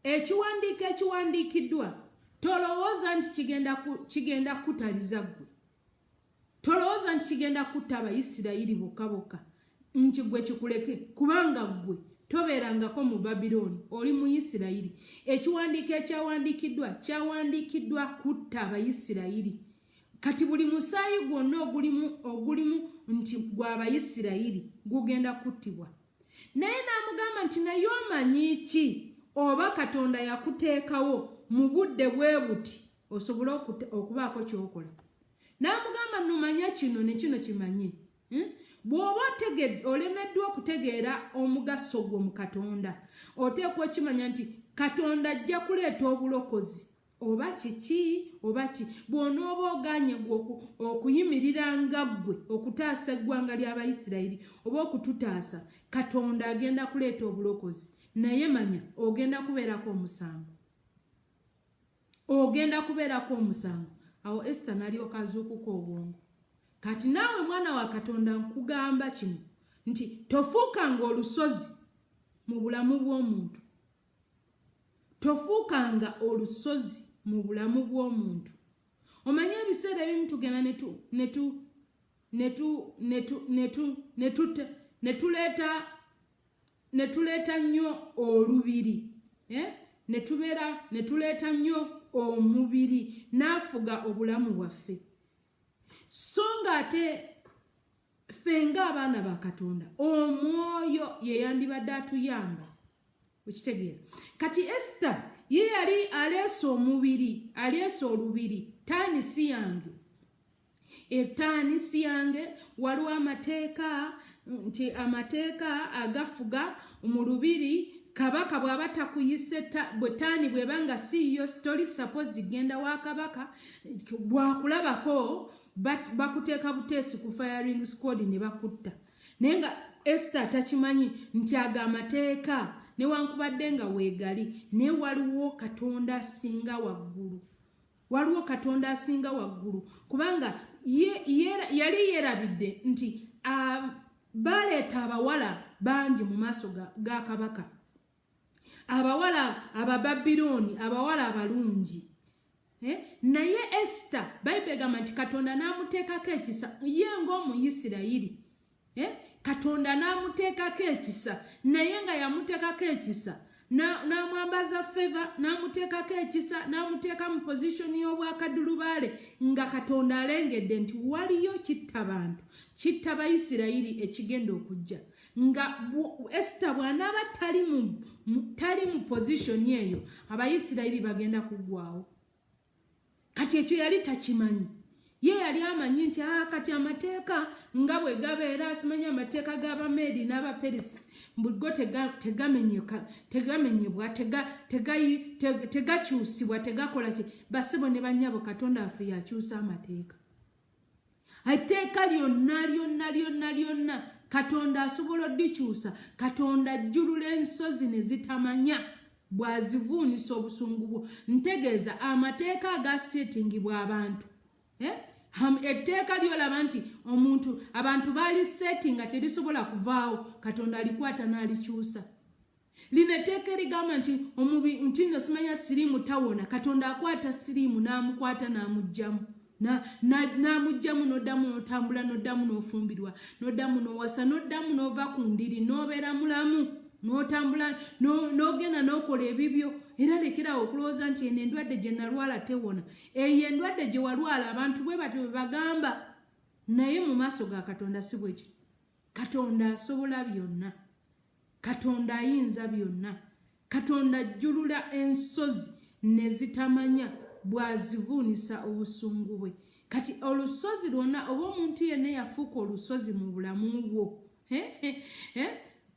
ekiwandiikiddwa tolowooza nti kigenda kutaliza ggwe, tolowooza nti kigenda kutta Abayisirayiri bokka bokka, nti gwe kikuleke kubanga ggwe tobeerangako mu Babilooni, oli mu Isirayiri. Ekiwandiiko kyawandiikiddwa kutta Abayisirayiri. Kati buli musaayi gwonna ogulimu nti gw'Abayisirayiri gugenda kuttibwa. Naye n'amugamba nti naye omanyi ki oba Katonda yakuteekawo mu budde bwe buti osobole okubaako ky'okola. N'amugamba numanya kino ne kino kimanye. Bw'oba olemeddwa okutegeera omugaso gwo mu Katonda, oteekwa okimanya nti Katonda ajja kuleeta obulokozi oba kiki oba ki. Bw'onooba oganye gwe okuyimirira nga ggwe okutaasa eggwanga ly'Abayisirayiri oba okututaasa, Katonda agenda kuleeta obulokozi. Naye manya ogenda kubeerako omusango, ogenda kubeerako omusango. Awo Esther n'alyoka azuukuka obwongo. Kati naawe mwana wa Katonda nkugamba kino nti tofuukanga olusozi mu bulamu bw'omuntu, tofuukanga olusozi mu bulamu bw'omuntu. Omanye ebiseera ebimu tugenda netuleeta nnyo olubiri, netuleeta nnyo omubiri n'afuga obulamu bwaffe. So nga ate ffe ng'abaana ba Katonda omwoyo ye yandibadde atuyamba okitegeera. Kati Esther ye yali aleese omubiri, aleese olubiri. Taani si yange, etaani si yange. Waliwo amateeka nti amateeka agafuga mu lubiri. Kabaka bw'aba takuyise bwe taani bw'ebanga siiyo story supposed genda wa kabaka, bwakulabako bakuteeka buteesi ku firing squad ne bakutta. Naye nga Esther takimanyi nti aga amateeka newankubadde nga weegali, naye waliwo Katonda asinga waggulu, waliwo Katonda asinga waggulu, kubanga yali yeerabidde nti baleeta abawala bangi mu maaso ga kabaka, abawala Abababilooni, abawala abalungi. Naye Esther Bayibuli egamba nti Katonda n'amuteekako ekisa ye ng'Omuyisirayiri. Katonda n'amuteekako ekisa, naye nga yamuteekako ekisa n'amwambaza favor, n'amuteekako ekisa, n'amuteeka mu position y'obwakadulubaale, nga Katonda alengedde nti waliyo kitta bantu, kitta Abayisirayiri ekigenda okujja. Nga Esther bw'anaaba tali mu position eyo, Abayisirayiri bagenda kuggwaawo. Kati ekyo yali takimanyi. Ye yali amanyi nti kati amateeka nga bwe gabeera, simanyi amateeka g'Abameedi n'Abaperisi mbugo tegamenyebwa, tegakyusibwa, tegakola ki. Basibo ne bannyabo Katonda waffe yakyusa amateeka. Etteeka lyonna Katonda asobola oddikyusa. Katonda ajjulula ensozi ne zitamanya bwazivuunisa obusungu bwo. Ntegeeza amateeka agasetingibwa abantu. Etteeka lyolaba nti abantu baali settinga terisobola kuvaawo, Katonda alikwata n'alikyusa. Lino etteeka erigamba nti nti nno simanya siriimu tawona, Katonda akwata siriimu n'amukwata n'amuggyamu. N'amugyamu n'oddamu n'otambula, n'oddamu n'ofumbirwa, n'oddamu n'owasa, n'oddamu n'ova ku ndiri, n'obeera mulamu, n'otambula, n'ogenda n'okola ebibyo. Era lekerawo okulowooza nti eno endwadde gye nalwala tewona. Eyo endwadde gye walwala abantu bwe batyo bwe bagamba. Naye mu maaso ga Katonda si bwe kityo. Katonda asobola byonna, Katonda ayinza byonna, Katonda ajjulula ensozi ne zitamanya bwazivuunisa obusungu bwe. Kati olusozi lwonna oba omuntu yenna yafuuka olusozi mu bulamu bwo,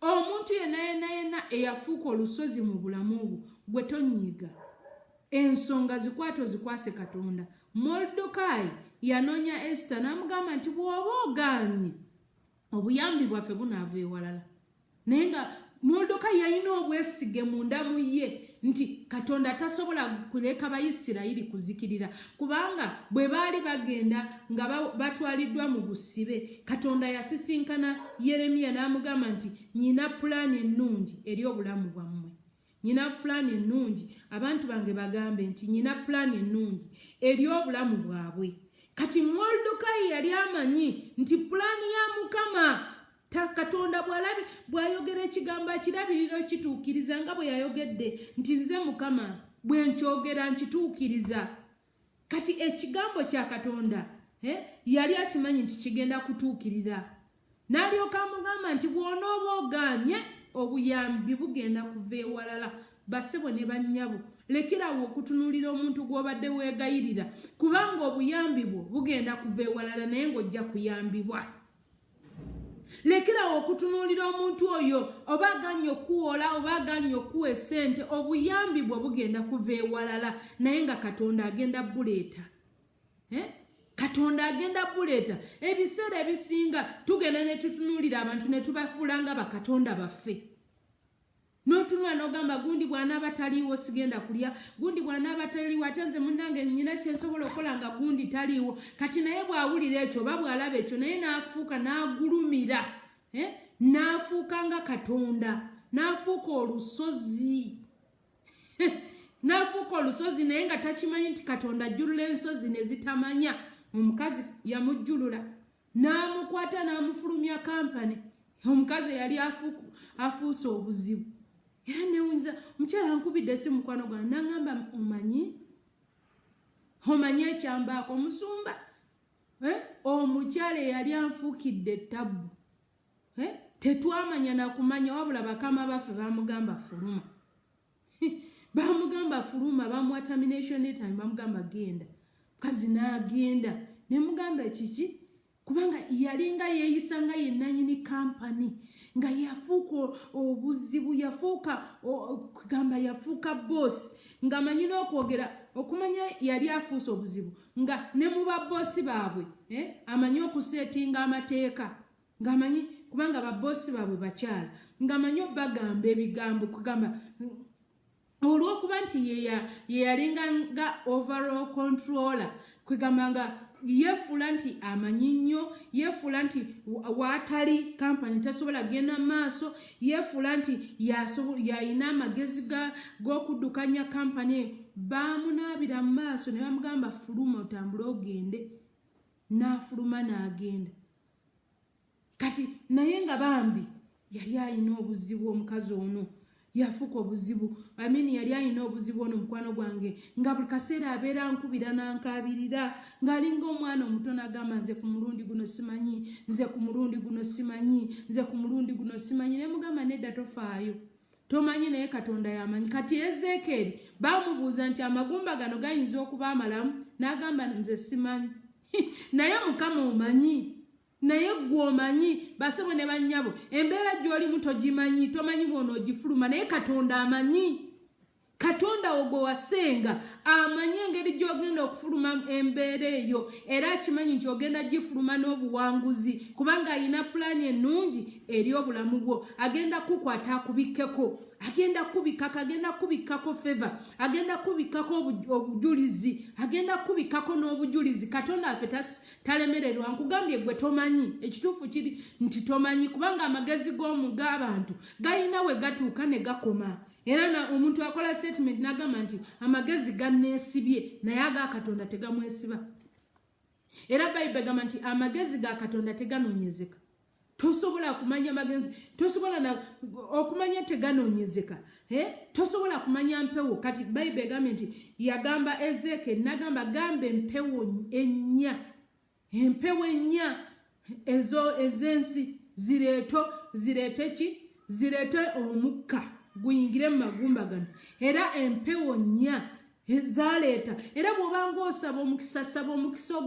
omuntu yenna eyafuuka olusozi mu bulamu bwo gwe tonyiiga ensonga zikwate ozikwase Katonda. Mordecai yanoonya Esther n'amugamba nti bw'oba ogaanye obuyambi bwaffe bunaava ewalala. Naye nga Mordecai yalina obwesige munda mu ye nti Katonda tasobola kuleka Bayisirayiri kuzikirira, kubanga bwe baali bagenda nga batwaliddwa mu busibe, Katonda yasisinkana Yeremiya n'amugamba nti nyina pulaani ennungi eri obulamu bwammwe. Nyina pulaani ennungi, abantu bange bagambe nti nyina pulaani ennungi eri obulamu bwabwe. Kati Mordecai yali amanyi nti pulaani ya Mukama Katonda bw'ayogera ekigambo akirabirira kituukiriza nga bwe yayogedde nti nze Mukama bwe nkyogera nkituukiriza. Kati ekigambo kya Katonda yali akimanyi nti kigenda kutuukirira. N'alyoka amugamba nti bw'onooba ogaanye obuyambi bugenda kuva ewalala. Bassebo ne bannyabo, lekerawo okutunuulira omuntu gw'obadde weegayirira, kubanga obuyambi bwo bugenda kuva ewalala naye ng'ojja kuyambibwa. Lekerawo okutunuulira omuntu oyo oba aganye okuwola oba aganye okuwa essente, obuyambi bwo bugenda kuva ewalala naye nga Katonda agenda buleeta. Katonda agenda buleeta. Ebiseera ebisinga tugenda ne tutunuulira abantu ne tubafuula nga bakatonda baffe. N'otunula n'ogamba gundi bw'anaaba taliiwo sigenda kulya, gundi bw'anaaba taliiwo ate nze munnange nnyina kye nsobola okukola nga gundi taliiwo. Kati naye bw'awulira ekyo oba bw'alaba ekyo naye n'afuuka n'agulumira, n'afuuka nga Katonda, n'afuuka olusozi. N'afuuka olusozi naye nga takimanyi nti Katonda ajjulula ensozi ne zitamanya. Omukazi yamujjulula n'amukwata n'amufulumya kampani. Omukazi yali afuuse obuzibu. Era newunza mukyala nkubidde si mukwano gwange n'aŋŋamba omanyi ekyambaako omusumba. Omukyala eyali anfuukidde ettabbu. Tetwamanya nakumanya wabula bakama baffe bamugamba fuluma. Bamugamba fuluma, bamuwa termination time, bamugamba genda. Mukazi n'agenda. Ne mugamba kiki? Kubanga yalinga yeeyisa nga ye nannyini kampani, nga yafuuka obuzibu, yafuuka boss, ng'amanyi n'okwogera, okumanya yali afuuse obuzibu, nga ne mu baboosi baabwe amanyi okuseetinga amateeka, ng'amanyi kubanga baboosi baabwe bakyala, ng'amanyi obagamba ebigambo, kugamba olw'okuba nti ye yalinga nga overall controller, kwegamba nga yefuula nti amanyi nnyo, yefuula nti waatali kampani tasobola genda maaso, yefuula nti yalina amagezi g'okuddukanya kampani. Baamunaabira mu maaso ne bamugamba fuluma otambule ogende. N'afuluma n'agenda. Kati naye nga bambi yali alina obuzibu omukazi ono. Yafuuka obuzibu. Yali alina obuzibu ono mukwano gwange nga buli kaseera abeera nkubira n'ankaabirira ng'alinga omwana omuto n'agamba nze ku mulundi guno simanyi, nze ku mulundi guno simanyi, nze ku mulundi guno simanyi. Ne mugamba nedda tofaayo, tomanyi naye Katonda yamanyi. Kati Ezeekeri baamubuuza nti amagumba gano gayinza okuba amalamu, n'agamba nze simanyi. Naye Mukama omanyi. Naye gw'omanyi, bassebo ne bannyabo, embeera gy'olimu togimanyi, tomanyi bw'onoogifuluma, naye Katonda amanyi. Katonda wo gwe wasenga amanyi engeri gy'ogenda okufuluma embeera eyo, era akimanyi nti ogenda gifuluma n'obuwanguzi, kubanga alina pulaani ennungi eri obulamu bwo. Agenda kukwata akubikkeko, agenda kubikkako, agenda kubikkako favor, agenda kubikkako obujulizi, agenda kubikkako n'obujulizi. Katonda affe talemererwa. Nkugambye gwe tomanyi, ekituufu kiri nti tomanyi, kubanga amagezi g'abantu galina we gatuuka ne gakoma. Era omuntu akola statement n'agamba nti amagezi ganneesibye naye aga Katonda tegamwesiba. Era Bayibuli egamba nti amagezi ga Katonda teganoonyezeka. Tosobola kumanya magezi, tosobola okumanya teganoonyezeka. Tosobola kumanya mpewo. Kati Bayibuli egamba nti yagamba Ezeekeri n'agamba gamba empewo ennya. Empewo ennya ez'ensi zireete ki? Zireete omukka guyingire mu magumba gano. Era empewo nnya ezaleeta. Era bw'obanga osaba omukisa, saba omukisa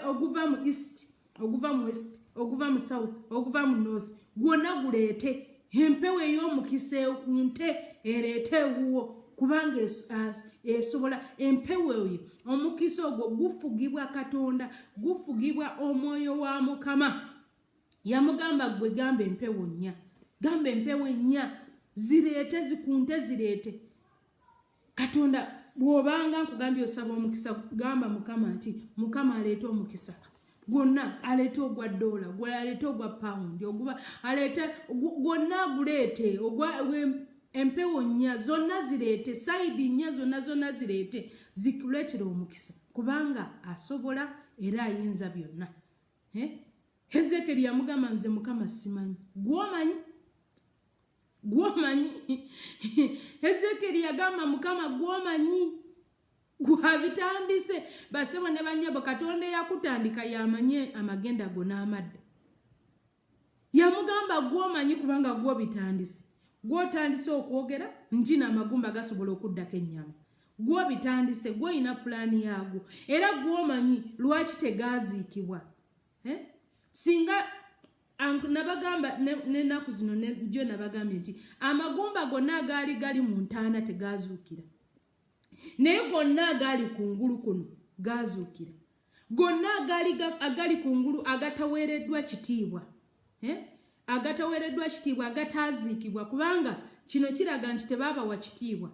oguva mu east, oguva mu west oguva mu south oguva mu north gwonna guleete empewo ey'omukisa ekunte ereete ewuwo kubanga esobola empewo eyo omukisa ogwo gufugibwa Katonda gufugibwa omwoyo wa Mukama yamugamba gwe gamba empewo nnya gamba empewo nnya zireete zikunte zireete Katonda bw'obanga nkugambye osaba omukisa gamba Mukama nti Mukama aleete omukisa gwonna aleete ogwa $, gwe aleete ogwa pound oguba aleete gwonna guleete ogwa empewo nnya zonna zireete saidi nnya zonna zireete zikuleetera omukisa kubanga asobola era ayinza byonna. Hezekeri yamugamba nze Mukama simanyi gwomanyi Hezekeri yagamba Mukama gwomanyi gwabitandise basebo ne banyabo Katonda yakutandika yamanye amagenda go n'amadda yamugamba gwomanyi kubanga gwo bitandise gwotandise okwogera nti n'amagumba gasobola okuddako ennyama gwo bitandise gwo ina pulaani yaagwo era gwomanyi lwaki tegaziikibwa singa nabagamba n'ennaku zino jo nabagambye nti amagumba gonna agaali gali mu ntaana tegazuukira naye gonna agaali kungulu kuno gazuukira gonna agali kungulu agataweereddwa kitiibwa agataweereddwa kitiibwa agataziikibwa kubanga kino kiraga nti tebaabawa kitiibwa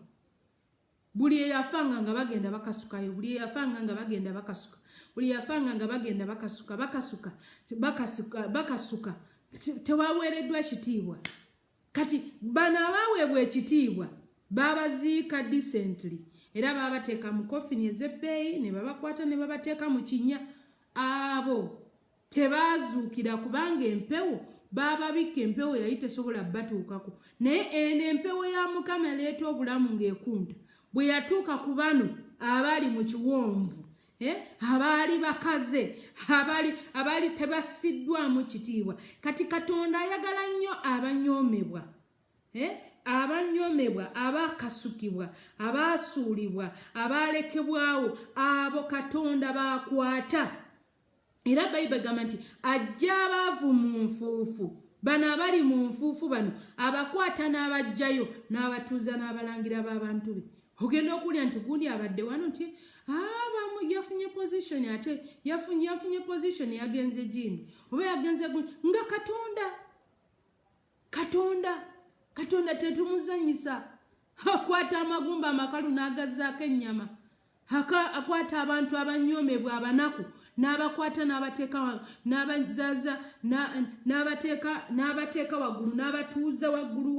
buli eyafanga nga bagenda bakasukayo buli eyafanga nga bagenda bakasuka buli yafanga nga bagenda bakasuka tewaweereddwa kitiibwa kati bano abaweebwa ekitiibwa babaziika decently era babateeka mu kofini ez'ebbeeyi ne babakwata ne babateeka mu kinya abo tebazuukira kubanga empewo bababika empewo yali tesobola batuukako naye eno empewo ya Mukama eleeta obulamu ng'ekunta bwe yatuuka ku bano abaali mu kiwonvu abaali bakaze abaali tebasiddwamu kitiibwa kati Katonda ayagala nnyo abanyoomebwa abanyoomebwa abakasukibwa abasuulibwa abalekebwawo abo Katonda bakwata era Bayibuli egamba nti ajja abaavu mu nfuufu bano abali mu nfuufu bano abakwata n'abajjayo n'abatuuza n'abalangira b'abantu be ogenda okulya nti gundi abadde wano nti yafunye position ate yafunye position yagenze jini oba yagenze nga Katonda tetumuzanyisa akwata amagumba amakalu n'agazaako ennyama akwata abantu abanyoomebwa abanaku n'abakwata n'abateeka n'abazaza n'abateeka waggulu n'abatuuza waggulu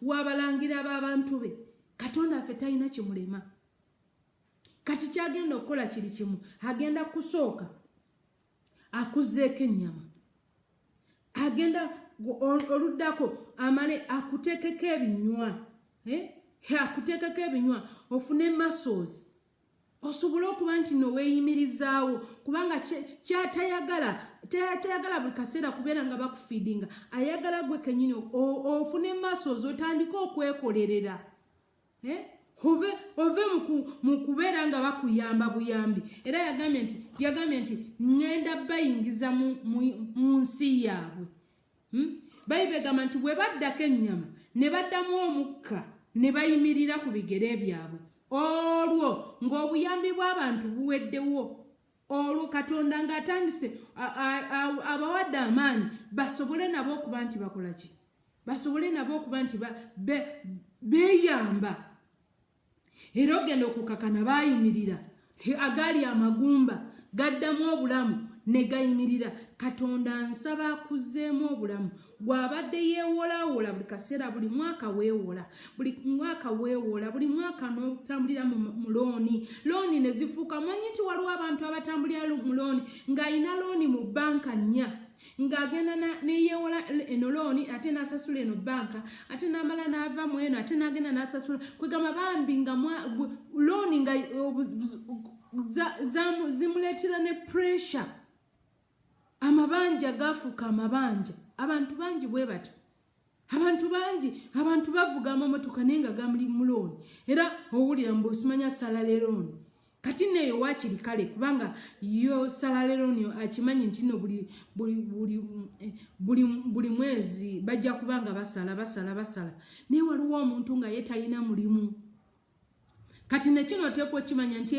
w'abalangira b'abantu be Katonda affe talina kimulema kati kyagenda okukola kiri kimu agenda kusooka akuzeeko ennyama agenda oluddako amale akuteekeko ebinywa ofune muscles osobole okuba nti noweeyimirizaawo kubanga kyatayagala buli kaseera kubeera nga bakufiidinga ayagala gwe kenyini ofune muscles otandike okwekolerera ove mu kubeera nga bakuyamba buyambi era yagambye nti ngenda bayingiza mu nsi yaabwe Bayibuli egamba nti bwe baddako ennyama ne baddamu omukka ne bayimirira ku bigere byabwe olwo ng'obuyambi bw'abantu buweddewo olwo Katonda ng'atandise abawadde amaanyi basobole nabo okuba nti bakola ki basobole nabo okuba nti beeyamba era ogenda okukakana bayimirira agaali amagumba gaddamu obulamu ne gayimirira Katonda nsaba akuzeemu obulamu bw'abadde yeewolaawola buli kaseera buli mwaka weewola buli mwaka n'otambulira mu looni ne zifuuka manyi nti waliwo abantu abatambulira mu looni ng'ayina looni mu banka nnya ng'agenda neyeewola eno looni ate n'asasula eno banka ate n'amala n'ava mu eno ate n'agenda n'asasula kwegamba bambi nga looni nga zimuleetera ne pressure amabanja gafuuka amabanja abantu bangi bwe batyo abantu bavuga amamotoka naye nga gamuli mu looni era owulira mbu osimanya salale looni kati neyo wakiri kale kubanga yo salalero nyo akimanyi nti no buli mwezi bajja kubanga basala naye waliwo omuntu nga ye talina mulimu kati nekino tekwa kimanya nti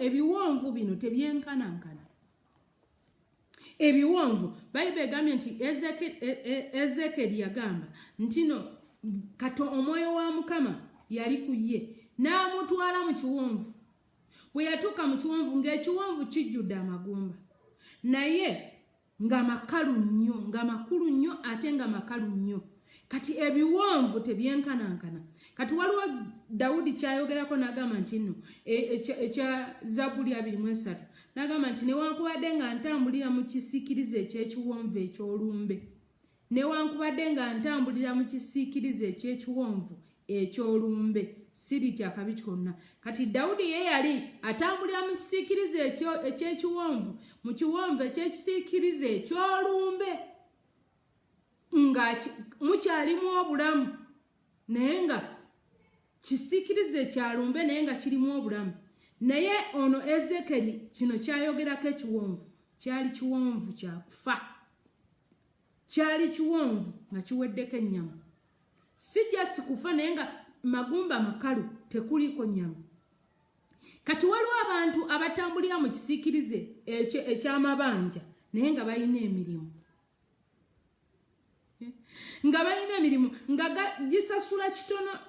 ebiwonvu bino tebyenkanankana ebiwonvu Bayibuli egambye nti Ezekeri yagamba nti no kato omwoyo wa Mukama yali ku ye n'amutwala mu kiwonvu bwe yatuuka mu kiwonvu ng'ekiwonvu kijjudde amagumba naye nga makulu nnyo ate nga makalu nnyo kati ebiwonvu tebyenkanankana kati waliwo Dawudi kyayogerako n'agamba nti nno ekya Zabbuli 23 n'agamba nti newankubadde nga ntambulira mu kisiikirize eky'ekiwonvu eky'olumbe siritya akabi konna kati Dawudi ye yali atambulira mu kisiikirize eky'ekiwonvu mu kiwonvu eky'ekisiikirize eky'olumbe nga mukyalimu obulamu naye nga kisiikirize kyalumbe naye nga kirimu obulamu naye ono Ezekeri kino kyayogerako ekiwonvu kyali kiwonvu kyakufa kyali kiwonvu nga kiweddeko ennyama sijja sikufa naye nga magumba makalu tekuliko nyama kati waliwo abantu abatambulira mu kisiikirize eky'amabanja naye nga balina emirimu nga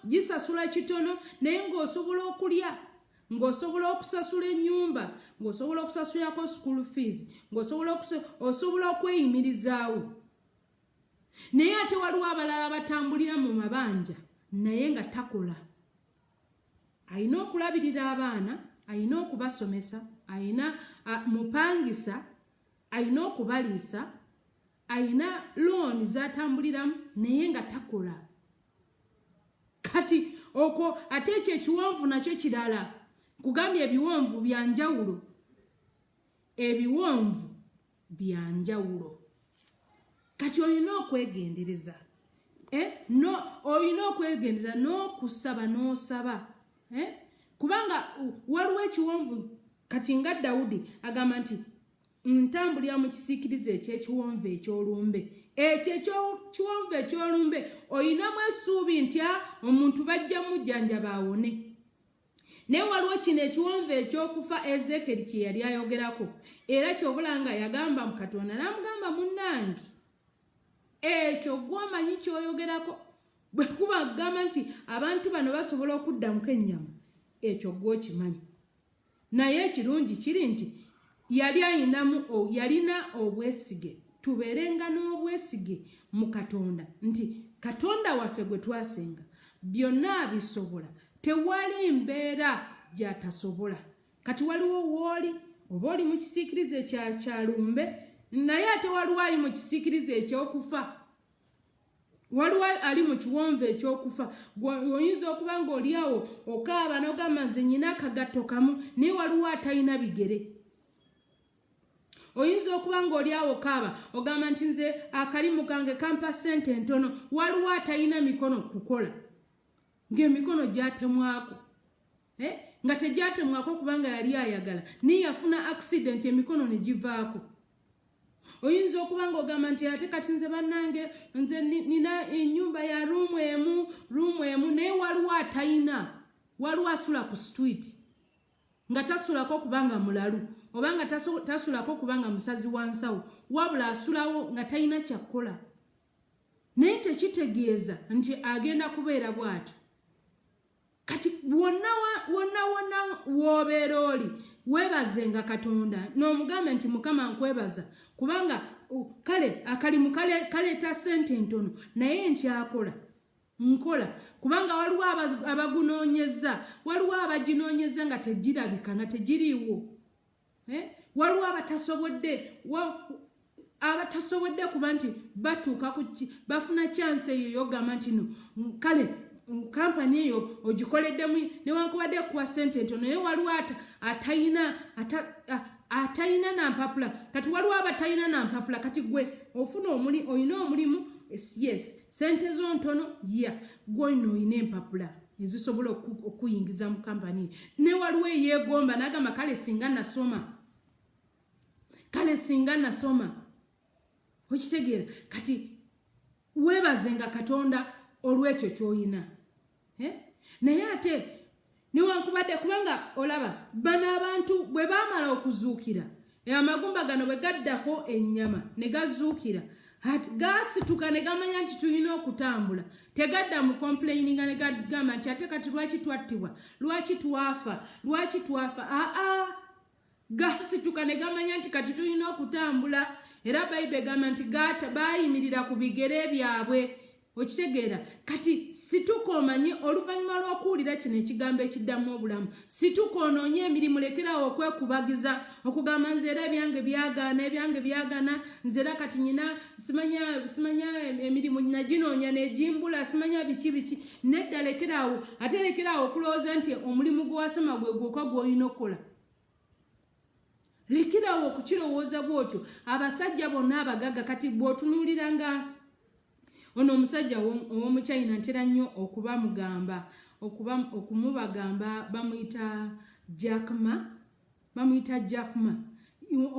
gisasula kitono naye ng'osobola okulya ng'osobola okusasula ennyumba ng'osobola okusasulako school fees ng'osobola okweyimirizaawo naye ate waliwo abalala batambulira mu mabanja naye nga takola alina okulabirira abaana alina okubasomesa alina mupangisa alina okubaliisa alina looni zatambuliramu naye nga takola kati okwo ate ekyo ekiwonvu nakyo kirala kugambye ebiwonvu byanjawulo kati olina okwegendereza olina okwegendereza n'okusaba n'osaba kubanga waliwo ekiwonvu kati nga Dawudi agamba nti ntambulira mu kisiikirize eky'ekiwonvu eky'olumbe ekyo ekiwonvu eky'olumbe olinamu essuubi nti omuntu bajja mujjanjaba awone naye waliwo kino ekiwonvu ekyokufa Ezekeri kye yali ayogerako era kyobulanga yagamba mu Katonda n'amugamba munnange ekyo gw'omanyi kyoyogerako bwe kuba agamba nti abantu bano basobola okuddamuko ennyama ekyo gw'okimanyi naye ekirungi kiri nti yalina obwesige tubeerenga n'obwesige mu Katonda nti Katonda waffe gwe twasenga byonna abisobola tewali mbeera gy'atasobola kati waliwo wooli oba oli mu kisiikirize kyalumbe naye ate waliwo ali mu kisiikirize ekyokufa waliwo ali mu kiwonvu ekyokufa oyinza okuba ng'oli awo okaaba n'ogamba nze nyina akagatto kamu naye waliwo atalina bigere oyinza okuba ng'oli awo kaaba ogamba nti nze akalimu kange kampa ssente entono waliwo atalina mikono kukola ng'emikono gyatemwako nga tegyatemwako kubanga yali ayagala naye yafuna accident emikono ne givaako oyinza okuba ng'ogamba nti ate kati nze bannange nze nina ennyumba ya ruumu emu naye waliwo asula ku street nga tasulako kubanga mulalu oba nga tasulako kubanga musazi wa nsawo wabula asulawo nga talina kyakkola naye tekitegeeza nti agenda kubeera bw'atyo kati wonna w'obeera oli weebazenga Katonda n'omugambe nti Mukama nkwebaza kubanga kale akalimu kaleeta ssente entono naye nkyakola nkola kubanga waliwo abagunoonyeza waliwo abaginoonyeza nga tegirabika nga tegiriiwo waliwo abatasobodde kuba nti batuuka bafuna chance eyo yogamba nti no kale kampani eyo ogikoleddemu newankubadde kuwa ssente entono naye waliwo atalina nampapula kati waliwo abatalina nampapula kati gwe ofuna olina omulimu yes ssente zo ntono gwe olina empapula ezisobola okuyingiza mu kampani ne waliwo yeegomba n'agamba kale singa nasoma okitegeera kati weebazenga Katonda olw'ekyo ky'oyina naye ate newankubadde kubanga olaba bano abantu bwe baamala okuzuukira amagumba gano bwe gaddako ennyama ne gazuukira gasituka ne gamanya nti tulina okutambula tegadda mu complaininga ne gagamba nti ate kati lwaki twattibwa lwaki twafa gasituka ne gamanya nti kati tulina okutambula era Bayibuli egamba nti bayimirira ku bigere byabwe okitegeera kati situka omanye oluvannyuma lw'okuwulira kino ekigambo ekiddamu obulamu situka onoonye emirimu lekerawo okwekubagiza okugamba nze era ebyange byagaana nze era kati nyina simanya emirimu naginoonya negimbula simanya biki nedda lekerawo ate lekerawo okulowooza nti omulimu gwe wasoma gwe gwokka gw'olina okukola lekerawo okukirowooza bw'otyo abasajja bonna abagagga kati bw'otunuuliranga ono omusajja ow'omuchina ntera nnyo okumubagamba bamuyita Jack Ma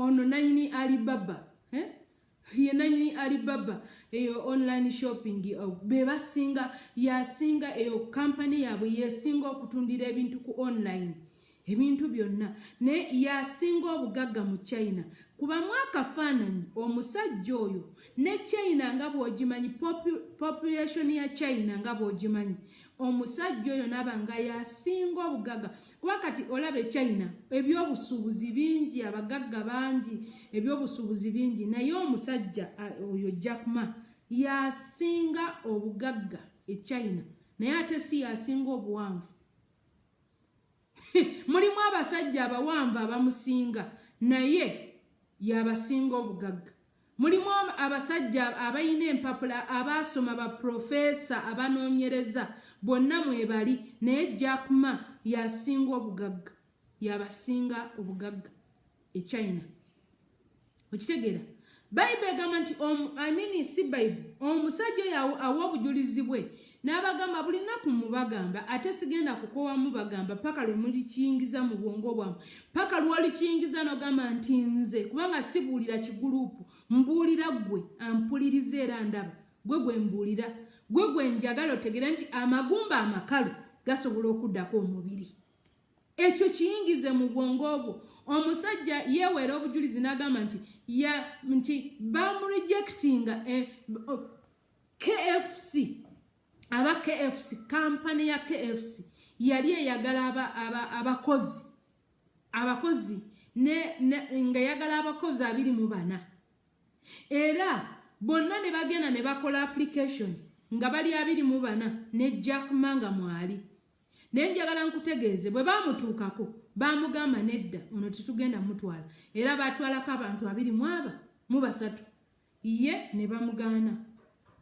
ono nanyini Alibaba ye nanyini Alibaba eyo online shopping bebasinga yasinga eyo kampani yaabwe yesinga okutundira ebintu ku online ebintu byonna ne yasinga obugagga mu China kuba mwakafaananyi omusajja oyo ne China nga bw'ogimanyi population ya China nga bw'ogimanyi omusajja oyo nabanga yasinga obugagga kuba kati olaba China ebyobusuubuzi bingi abagagga bangi ebyobusuubuzi bingi naye omusajja oyo Jack Ma yasinga obugagga China naye ate si yasinga obuwanvu mulimu abasajja abawanvu abamusinga naye yabasinga obugagga mulimu abasajja abayina empapula abasoma baprofesa abanoonyereza bonna mwebali naye Jack Ma yasinga obugagga yabasinga obugagga China okitegeera Bayibuli egamba nti si Bayibuli omusajja oyo awa obujulizi bwe n'abagamba buli nnaku mubagamba ate sigenda kukowa mubagamba paka lwe mulikiyingiza mu bwongo bwammwe paka lw'olikiyingiza n'ogamba nti nze kubanga sibuulira kiguruupu mbuulira gwe ampuliriza era ndaba gwe mbuulira gwe njagala otegere nti amagumba amakalu gasobola okuddako omubiri ekyo kiyingize mu bwongo bwo omusajja yeewera obujulizi n'agamba nti bamurejectinga KFC aba KFC kampani ya KFC yali eyagala abakozi nga yagala abakozi 24 era bonna ne bagenda ne bakola application nga bali 24 ne Jack Ma nga mwali naye njagala nkutegeeze bwe bamutuukako bamugamba nedda ono tetugenda mutwala era batwalako abantu 23 ye ne bamugaana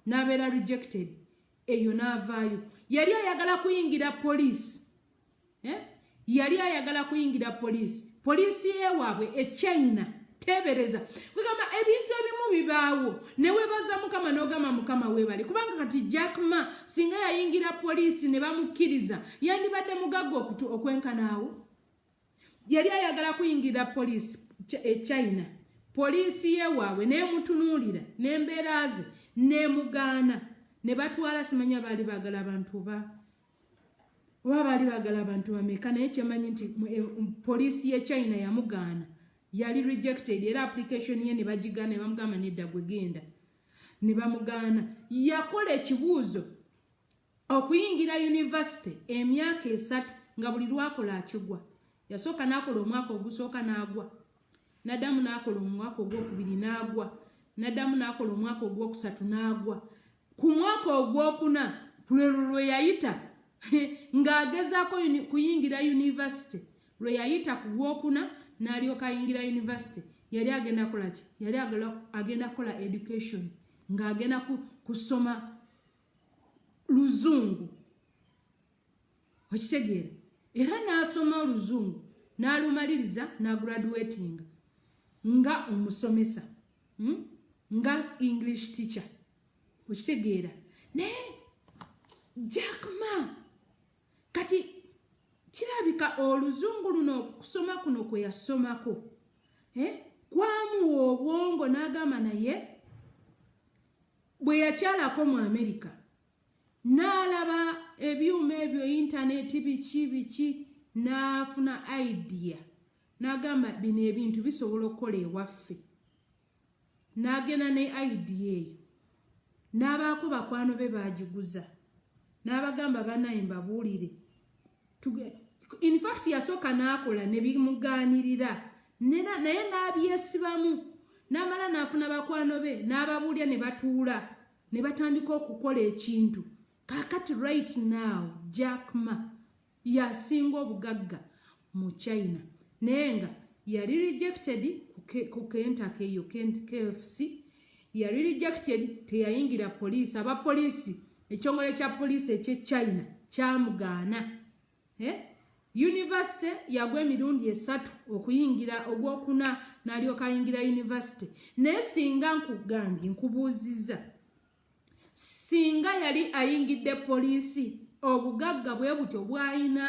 n'abeera rejected eyo n'avaayo yali ayagala kuyingira poliisi poliisi yewaabwe China tebereza kugamba ebintu ebimu bibaawo ne weebaza Mukama n'ogamba Mukama weebale kubanga kati Jack Ma singa yayingira poliisi ne bamukkiriza yandibadde mugagga okwenkanaawo yali ayagala kuyingira poliisi China poliisi yewaabwe neemutunuulira n'embeera ze neemugaana ne batwala simanya baali baagala abantu oba baali baagala abantu bameka naye kyemanyi nti poliisi ye China yamugaana yali rejected era application ye ne bagigaana ne bamugamba nedda gwe genda ne bamugaana yakola ekibuuzo okuyingira university emyaka 3 nga buli lwakola akigwa yasooka n'akola omwaka ogusooka n'agwa naddamu n'akola omwaka ogwokubiri n'agwa naddamu n'akola omwaka ogwokusatu n'agwa ku mwaka ogwokuna lwe yayita ng'agezaako kuyingira university lwe yayita ku gwokuna n'alyoka ayingira university yali agenda kola ki yali agenda kola education ng'agenda kusoma luzungu okitegeera era n'asoma oluzungu n'alumaliriza n'agraduatinga nga omusomesa nga English teacher okitegeera naye Jack Ma kati kirabika oluzungu luno kusoma kuno kwe yasomako kwamuwa obwongo n'agamba naye bwe yakyalako mu Amerika n'alaba ebyuma ebyo intaneti biki n'afuna idea n'agamba bino ebintu bisobola okukola ewaffe n'agenda ne idea eyo n'abaako bakwano be bagiguza n'abagamba banaye mbabuulire in fact yasooka n'akola ne bimugaanirira naye n'abyesibamu n'amala n'afuna bakwano be n'ababuulya ne batuula ne batandika okukola ekintu kakati right now Jack Ma yasinga obugagga mu China naye nga yali rejected ku Kentucky eyo KFC yali rejected teyayingira poliisi abapoliisi ekitongole kya poliisi ekye China kyamugaana University yagwa emirundi 3 okuyingira ogwokuna n'alyoka ayingira university naye singa nkugambye nkubuuziza singa yali ayingidde poliisi obugagga bwe butyo bwayina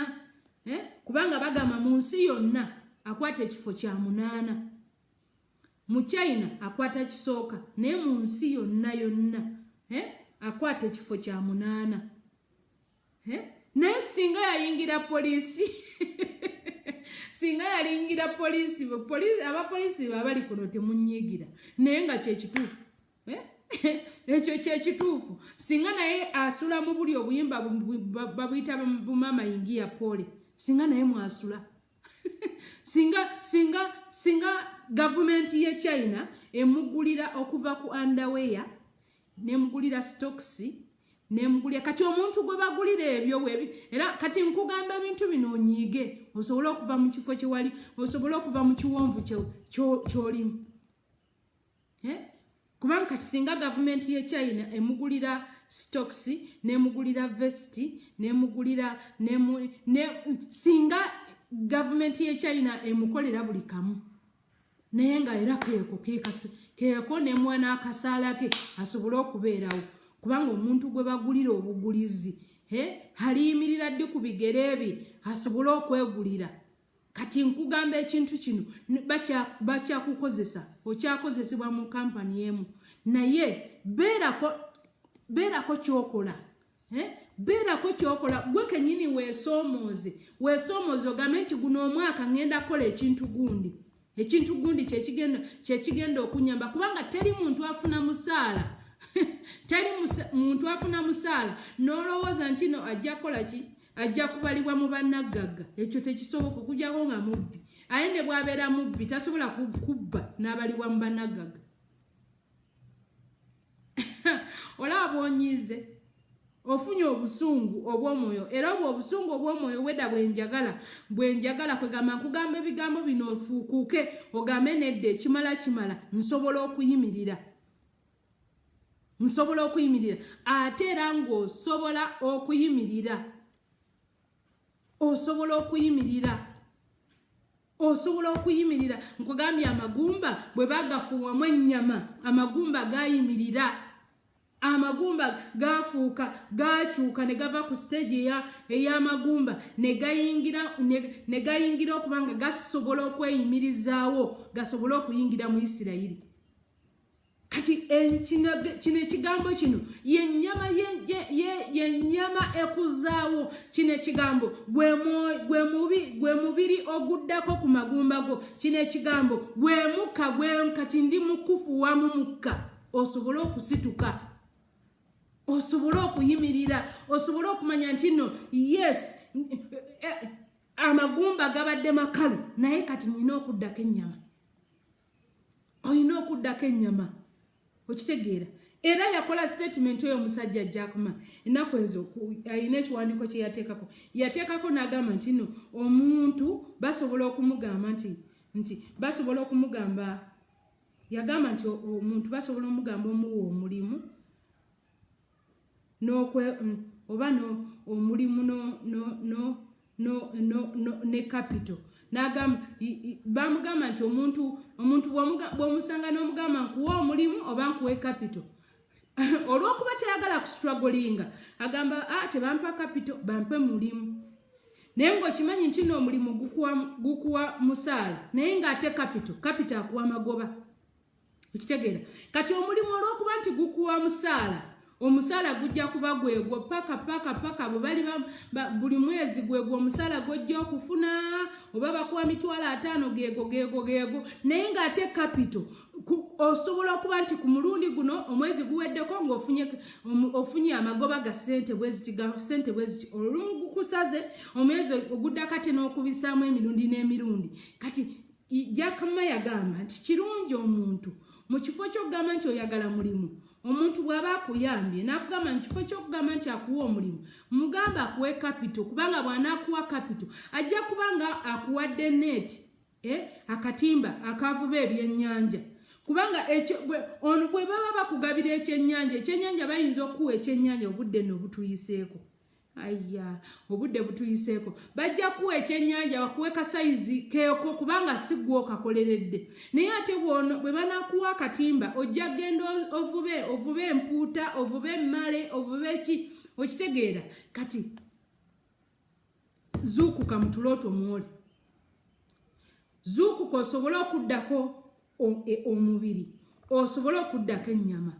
kubanga bagamba mu nsi yonna akwata ekifo kya 8 mu China akwata kisooka naye mu nsi yonna akwata ekifo kya 8 naye singa yayingira poliisi singa yayingira poliisi abapoliisi bali kuno temunyigira naye nga kyekituufu ekyo kyekituufu singa naye asula mu buli obuyimba babuyita bumama yingia pole singa naye mwasula singa gavumenti ye China emugulira okuva ku underwear nemugulira stocks nemugulira kati omuntu gwe bagulira ebyo era kati nkugamba ebintu bino onyiige osobola okuva mu kifo kyewali osobola okuva mu kiwonvu kyolimu kubanga kati singa gavumenti ye China emugulira stocks nemugulira vest nemugulira singa gavumenti ye China emukolera buli kamu naye nga era keeko nemwana akasaala ke asobola okubeerawo kubanga omuntu gwe bagulira obugulizi haliyimirira ddi ku bigere bye asobola okwegulira kati nkugamba ekintu kino bakyakukozesa okyakozesebwa mu kampani emu naye beerako kyokola beerako kyokola gwe kenyini weesomooze ogambe nti guno omwaka ngenda kukola ekintu gundi kyekigenda okunyamba kubanga teri muntu afuna musaala teri muntu afuna musaala n'olowooza nti no ajja kukola ki ajja kubalibwa mu bannagagga ekyo tekisoboka okujjako nga mubbi aye ne bw'abeera mubbi tasobola kubba n'abalibwa mu bannagagga olaba onyize ofunye obusungu obw'omwoyo era obwo obusungu obw'omwoyo weda bwenjagala kwegamba nkugamba ebigambo bino ofuukuuke ogambe nedda ekimala nsobola okuyimirira ate era ng'osobola okuyimirira nkugambye amagumba bwe bagafuuwamu ennyama amagumba gayimirira amagumba gakyuka ne gava ku stage ey'amagumba ne gayingira okubanga gasobola okweyimirizaawo gasobola okuyingira mu Isirayiri kati kino ekigambo kino yennyama ekuzaawo kino ekigambo gwe mubiri oguddako ku magumba go kino ekigambo gwe mukka kati ndi mukufuwa mu mukka osobola okusituka osobola okuyimirira osobola okumanya nti no yes amagumba gabadde makalu naye kati nina okuddako ennyama olina okuddako ennyama okitegeera era yakola statement oyo omusajja Jack Ma ennaku ezo alina ekiwandiiko kye yateekako n'agamba nti no omuntu basobola okumugamba nti basobola okumugamba yagamba nti omuntu basobola omugamba omuwa omulimu oba omulimu ne capital bamugamba nti omuntu bw'omusanga n'omugamba nkuwa omulimu oba nkuwe capital olw'okuba teyagala kustrugglinga agamba tebampa capital bampe mulimu naye ng'okimanyi nti n'omulimu gukuwa musaala naye ng'ate kapito akuwa magoba okitegeera kati omulimu olw'okuba nti gukuwa musaala omusaala gujja kuba gwegwo paka bwe bali buli mwezi gwegwo omusaala gwojja okufuna oba bakuwa $5,000 geego naye ng'ate kapito osobola okuba nti ku mulundi guno omwezi guweddeko ng'ofunye amagoba ga ssente bweziti olumu gukusaze omwezi ogudda kati n'okubisaamu emirundi kati Jakama yagamba nti kirungi omuntu mu kifo ky'okugamba nti oyagala mulimu omuntu bw'aba akuyambye n'akugamba mu kifo ky'okugamba nti akuwa omulimu mugamba akuwe kapito kubanga bw'anaakuwa kapito ajja kubanga akuwadde neeti akatimba akavuba ebyennyanja kubanga bwe baba bakugabira ekyennyanja bayinza okuwa ekyennyanja obudde nno butuyiseeko obudde butuyiseeko bajja kuwa ekyennyanja bakuwe kasayizi keeko kubanga si gwe okakoleredde naye ate bwe banaakuwa akatimba ojja genda ovube empuuta ovube emmale ovube ki okitegeera kati zuukuka mu tulooto mwoli zuukuka osobole okuddako omubiri osobole okuddako ennyama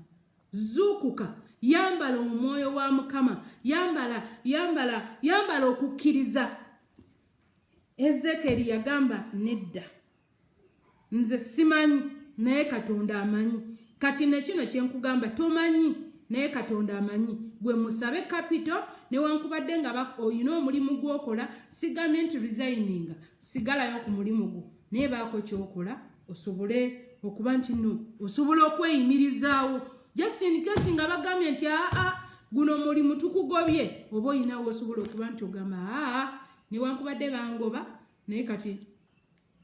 zuukuka yambala omwoyo wa Mukama yambala okukkiriza Ezekeri yagamba nedda nze simanyi naye Katonda amanyi kati nekino kyenkugamba tomanyi naye Katonda amanyi gwe musabe kapito newankubadde nga oyina omulimu gwokola sigambye nti resigninga sigalayo ku mulimu gwo naye baako kyokola osobole okuba nti no osobola okweyimirizaawo just in case nga bagambye nti guno mulimu tukugobye oba oyinawo osobola okuba nti ogamba newankubadde bangoba naye kati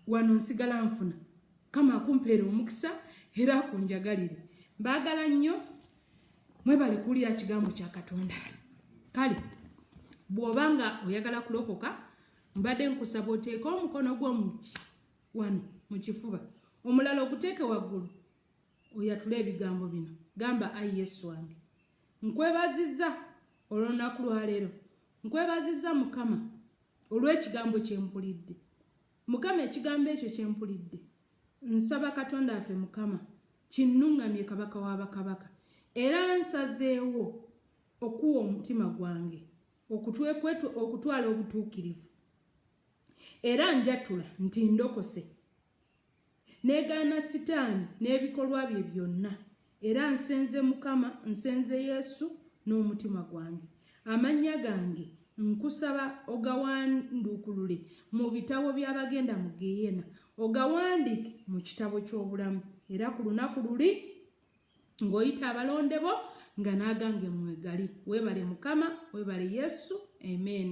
wano nsigala nfuna kama akumpeera omukisa era kunjagalire mbaagala nnyo mwebale kuwulira kigambo kya Katonda kale bw'obanga oyagala kulokoka mbadde nkusaba oteeke omukono gwo wano mu kifuba omulala oguteeke waggulu oyatule ebigambo bino gamba ayi Yesu wange nkwebazizza olw'olunaku lwaleero nkwebazizza Mukama olw'ekigambo kyempulidde Mukama ekigambo ekyo kyempulidde nsaba Katonda affe Mukama kinnuŋŋamye kabaka w'abakabaka era nsazeewo okuwa omutima gwange okutwala obutuukirivu era njatula nti ndokose negaana sitaani n'ebikolwa bye byonna era nsenze Mukama nsenze Yesu n'omutima gwange amannya gange nkusaba ogawanduukulule mu bitabo by'abagenda mu Geyeena ogawandiike mu kitabo ky'obulamu era ku lunaku luli ng'oyita abalonde bo nga n'agange mwegali weebale Mukama weebale Yesu amen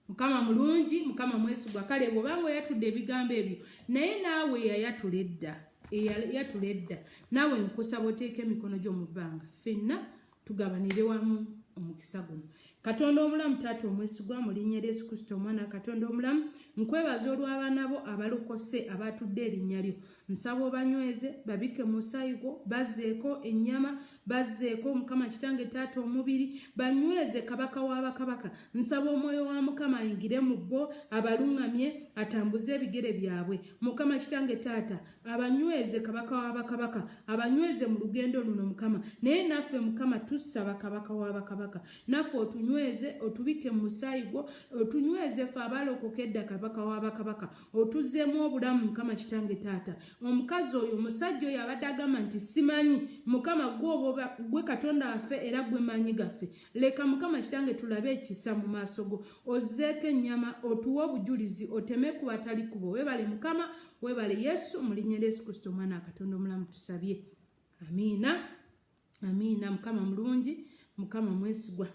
Mukama mulungi Mukama mwesigwa kale bw'obanga oyatudde ebigambo ebyo naye naawe yayatula edda naawe nkusaba oteeka emikono gyo mu bbanga ffenna tugabanire wamu omukisa guno Katonda omulamu taata omwesigwa mu linnya lya Yesu Kristo omwana Katonda omulamu nkwebaza olw'abaana bo abalokose abatudde erinnya lyo nsaba obanyweze babike mu musaayi gwo bazzeeko ennyama bazzeeko Mukama kitange taata omubiri banyweze kabaka w'abakabaka nsaba omwoyo wa Mukama ayingire mu bo abaluŋŋamye atambuze ebigere byabwe Mukama kitange taata abanyweze kabaka w'abakabaka abanyweze mu lugendo luno Mukama naye naffe Mukama tusaba kabaka w'abakabaka naffe otunyweze otubike mu musaayi gwo otunyweze ffe abalokoka edda kabaka w'abakabaka otuzzeemu obulamu Mukama kitange taata omukazi oyo omusajja oyo abadde agamba nti simanyi Mukama gwe Katonda waffe era gwe maanyi gaffe leka Mukama kitange tulabe ekisa mu maaso go ozzeeko ennyama otuwe obujulizi oteme ku batali kubo weebale Mukama weebale Yesu mu linnya lya Yesu Kristo omwana Katonda omulamu tusabye amiina amiina Mukama mulungi Mukama mwesigwa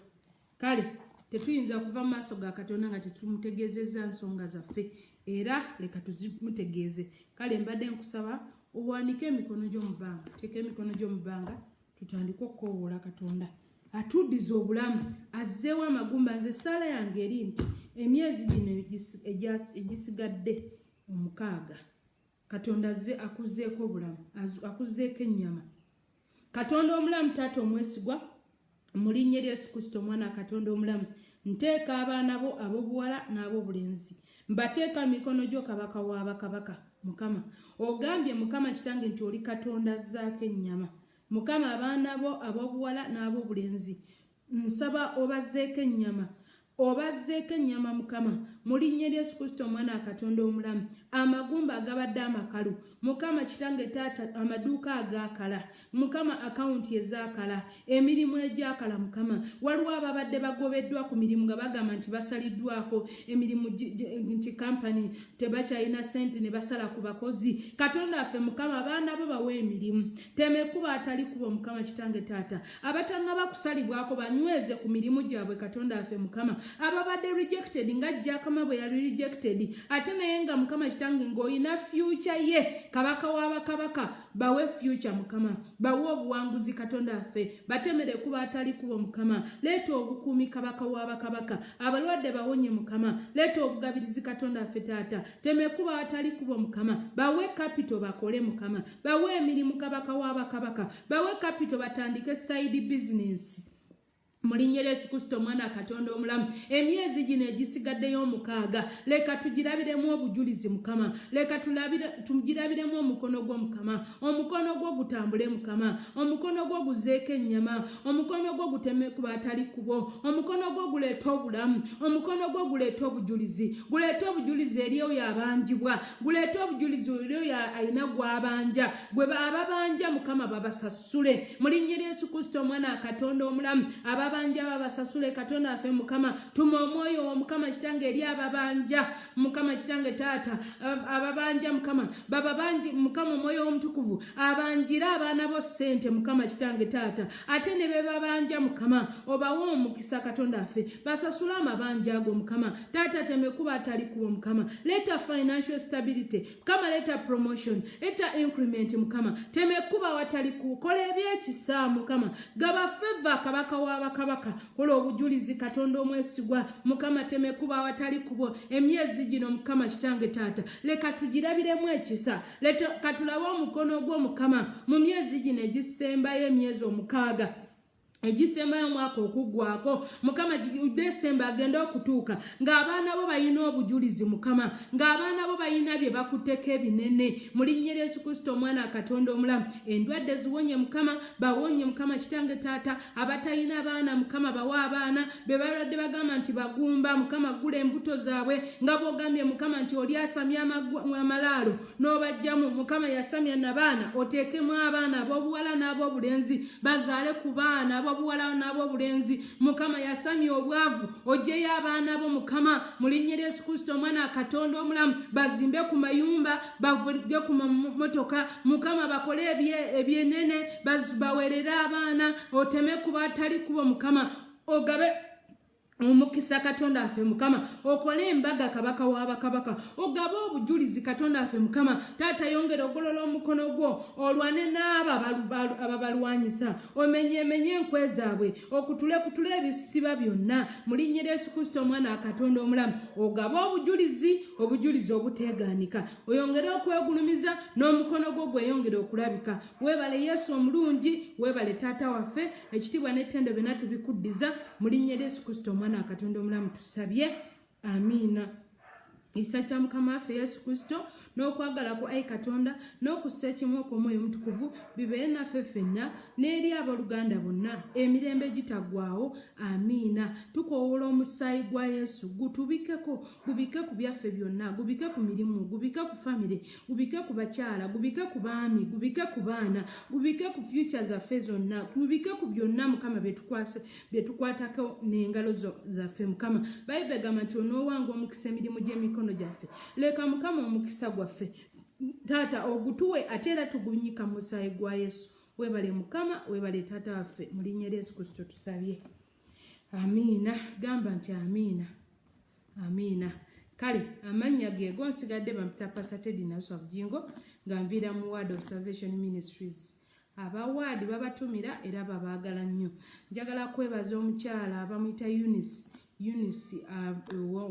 kale tetuyinza kuva mu maaso ga Katonda nga tetumutegeezezza nsonga zaffe era leka tuzimutegeeze kale mbadde nkusaba owanike emikono gy'omu bbanga teeka emikono gy'omu bbanga tutandike okukoowoola Katonda atuddiza obulamu azzeewo amagumba nze essaala yange eri nti emyezi gino egisigadde 6 Katonda azze akuzzeeko obulamu akuzzeeko ennyama Katonda omulamu taata omwesigwa mu linnya lya Yesu Kristo omwana Katonda omulamu nteeka abaana bo ab'obuwala n'ab'obulenzi mbateeka mikono gyo kabaka w'abakabaka mukama ogambye mukama kitange nti oli katonda azzaako ennyama mukama abaana bo ab'obuwala n'ab'obulenzi nsaba obazzeeko ennyama mukama mu linnya lya Yesu Kristo omwana wa Katonda omulamu amagumba agabadde amakalu mukama kitange taata amaduuka agaakala mukama akawunti ezaakala emirimu egyakala mukama waliwo ababadde bagobeddwa ku mirimu nga bagamba nti basaliddwako emirimu nti kampani tebakyalina sente ne basala ku bakozi katonda affe mukama abaana bo bawe emirimu temekuba atali kubo mukama kitange taata abatangaba kusalibwako banyweze ku mirimu gyabwe katonda affe mukama ababadde rejected nga jakama bwe yali rejected ate naye nga mukama kitange ng'olina future ye kabaka w'abakabaka bawe future mukama bawe obuwanguzi katonda affe batemere kuba atali kubo mukama leeta obukuumi kabaka w'abakabaka abalwadde bawonye mukama leeta obugabirizi katonda affe taata temekuba atali kubo mukama bawe capital bakole mukama bawe emirimu kabaka w'abakabaka bawe capital batandike side business mulinnya lya Yesu Kristo omwana Katonda omulamu emyezi gino egisigaddeyo 6 leka tugirabiremu obujulizi mukama leka tugirabiremu omukono gwo mukama omukono gwo gutambule mukama omukono gwo guzeeko ennyama omukono gwo guteme ku batali kubo omukono gwo guleeta obulamu omukono gwo guleeta obujulizi eri oyo abanjibwa guleeta obujulizi eri oyo ayina gw'abanja gwe ababanja mukama babasasule mulinnya lya Yesu Kristo omwana Katonda omulamu ababanja babasasule katonda affe mukama tuma omwoyo omukama kitange eri ababanja mukama kitange taata ababanja mukama bababanji mukama omwoyo omutukuvu abanjira abaana bo ssente mukama kitange taata ate ne bebabanja mukama obawo omukisa katonda affe basasule amabanja ago mukama taata temekuba atali kubo mukama leta financial stability mukama leta promotion leta increment mukama temekuba watali kukola ebyekisa mukama gaba favor kabaka w'abakabaka kola obujulizi katonda omwesigwa mukama temekuba watali kubo emyezi gino mukama kitange taata leka tugirabiremu ekisa leta katulabe omukono gwo mukama mu myezi gino egisembayo emyezi 6 egisembayo omwaka okuggwako mukama Desemba agenda okutuuka ng'abaana bo balina obujulizi mukama ng'abaana bo balina bye bakutteko ebinene mu linnya lya Yesu Kristo omwana Katonda omulamu endwadde ziwonye mukama bawonye mukama kitange taata abatalina abaana mukama bawa abaana be balwadde bagamba nti bagumba mukama gula embuto zaabwe nga bw'ogambye mukama nti oli asamya amalaalo n'obajjamu mukama yasamya nabaana oteekemu abaana ab'obuwala n'ab'obulenzi bazaale ku baana obuwala n'ab'obulenzi mukama yasamya obwavu ojjeyo abaana bo mukama mu linnya lya Yesu Kristo omwana Katonda omulamu bazimbe ku mayumba bavuge ku motoka mukama bakole ebyenene bawerere abaana oteme kuba atali kubo mukama ogabe omukisa katonda affe mukama okole embaga kabaka w'abakabaka ogaba obujulizi katonda affe mukama taata yongera ogolola omukono gwo olwane n'abo ababalwanyisa omenyemenye enkwe zaabwe okutule ebisiba byonna mu linnya lya Yesu Kristo omwana wa Katonda omulamu ogaba obujulizi obuteegaanika oyongere okwegulumiza n'omukono gwo gweyongere okulabika weebale Yesu omulungi weebale taata waffe ekitiibwa n'ettendo byonna tubikuddiza mu linnya lya Yesu Kristo omwana Katonda omulamu tusabye amiina isa kya mukama waffe Yesu Kristo n'okwagala ku ayi Katonda n'okussa ekimu okw'omwoyo omutukuvu bibeere naffe ffenna n'eri abooluganda bonna emirembe gitaggwaawo amiina tukoowola omusaayi gwa Yesu gutubikeko gubike ku byaffe byonna gubike ku mirimu gubike ku famire gubike ku bakyala gubike ku baami gubike ku baana gubike ku future zaffe zonna gubike ku byonna mukama byetukwatako n'engalo zaffe mukama Bayibuli egamba nti onoowanga omukisa emirimu gy'emikono gyaffe leka mukama omukisa gwaffe taata ogutuwe ate era tugunyika mu musaayi gwa Yesu weebale mukama weebale taata waffe mu linnya lya Yesu Kristo tusabye amiina gamba nti amiina kale amannya geego nsigadde bampita Pasatedi Nalusa Bugingo nga nviira mu Word of Salvation Ministries abawaadi babatumira era babaagala nnyo njagala kwebaza omukyala abamuyita Eunice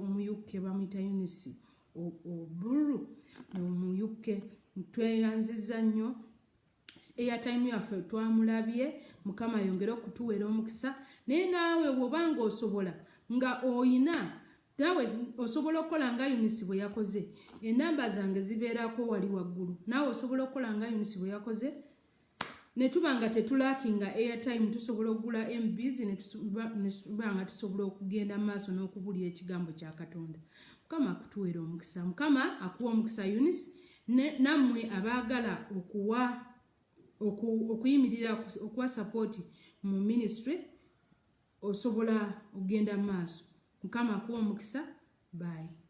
mu UK bamuyita Eunice oburu mu UK tweyanziza nnyo airtime yaffe twamulabye mukama yongere okutuweera omukisa naye naawe bw'obanga osobola nga oyina nawe osobola okukola nga Eunice bwe yakoze. Enamba zange zibeerako wali waggulu. Nawe osobola okukola nga Eunice bwe yakoze. Ne tuba nga tetulakinga airtime tusobola okugula MBs ne tuba nga tusobola okugenda maaso n'okubulira ekigambo kya Katonda. Mukama akutuweera omukisa. Mukama akuwa omukisa Eunice nammwe abaagala okuyimirira okuwa support mu ministry osobola okugenda maaso. Mukama akuwa omukisa. Bye.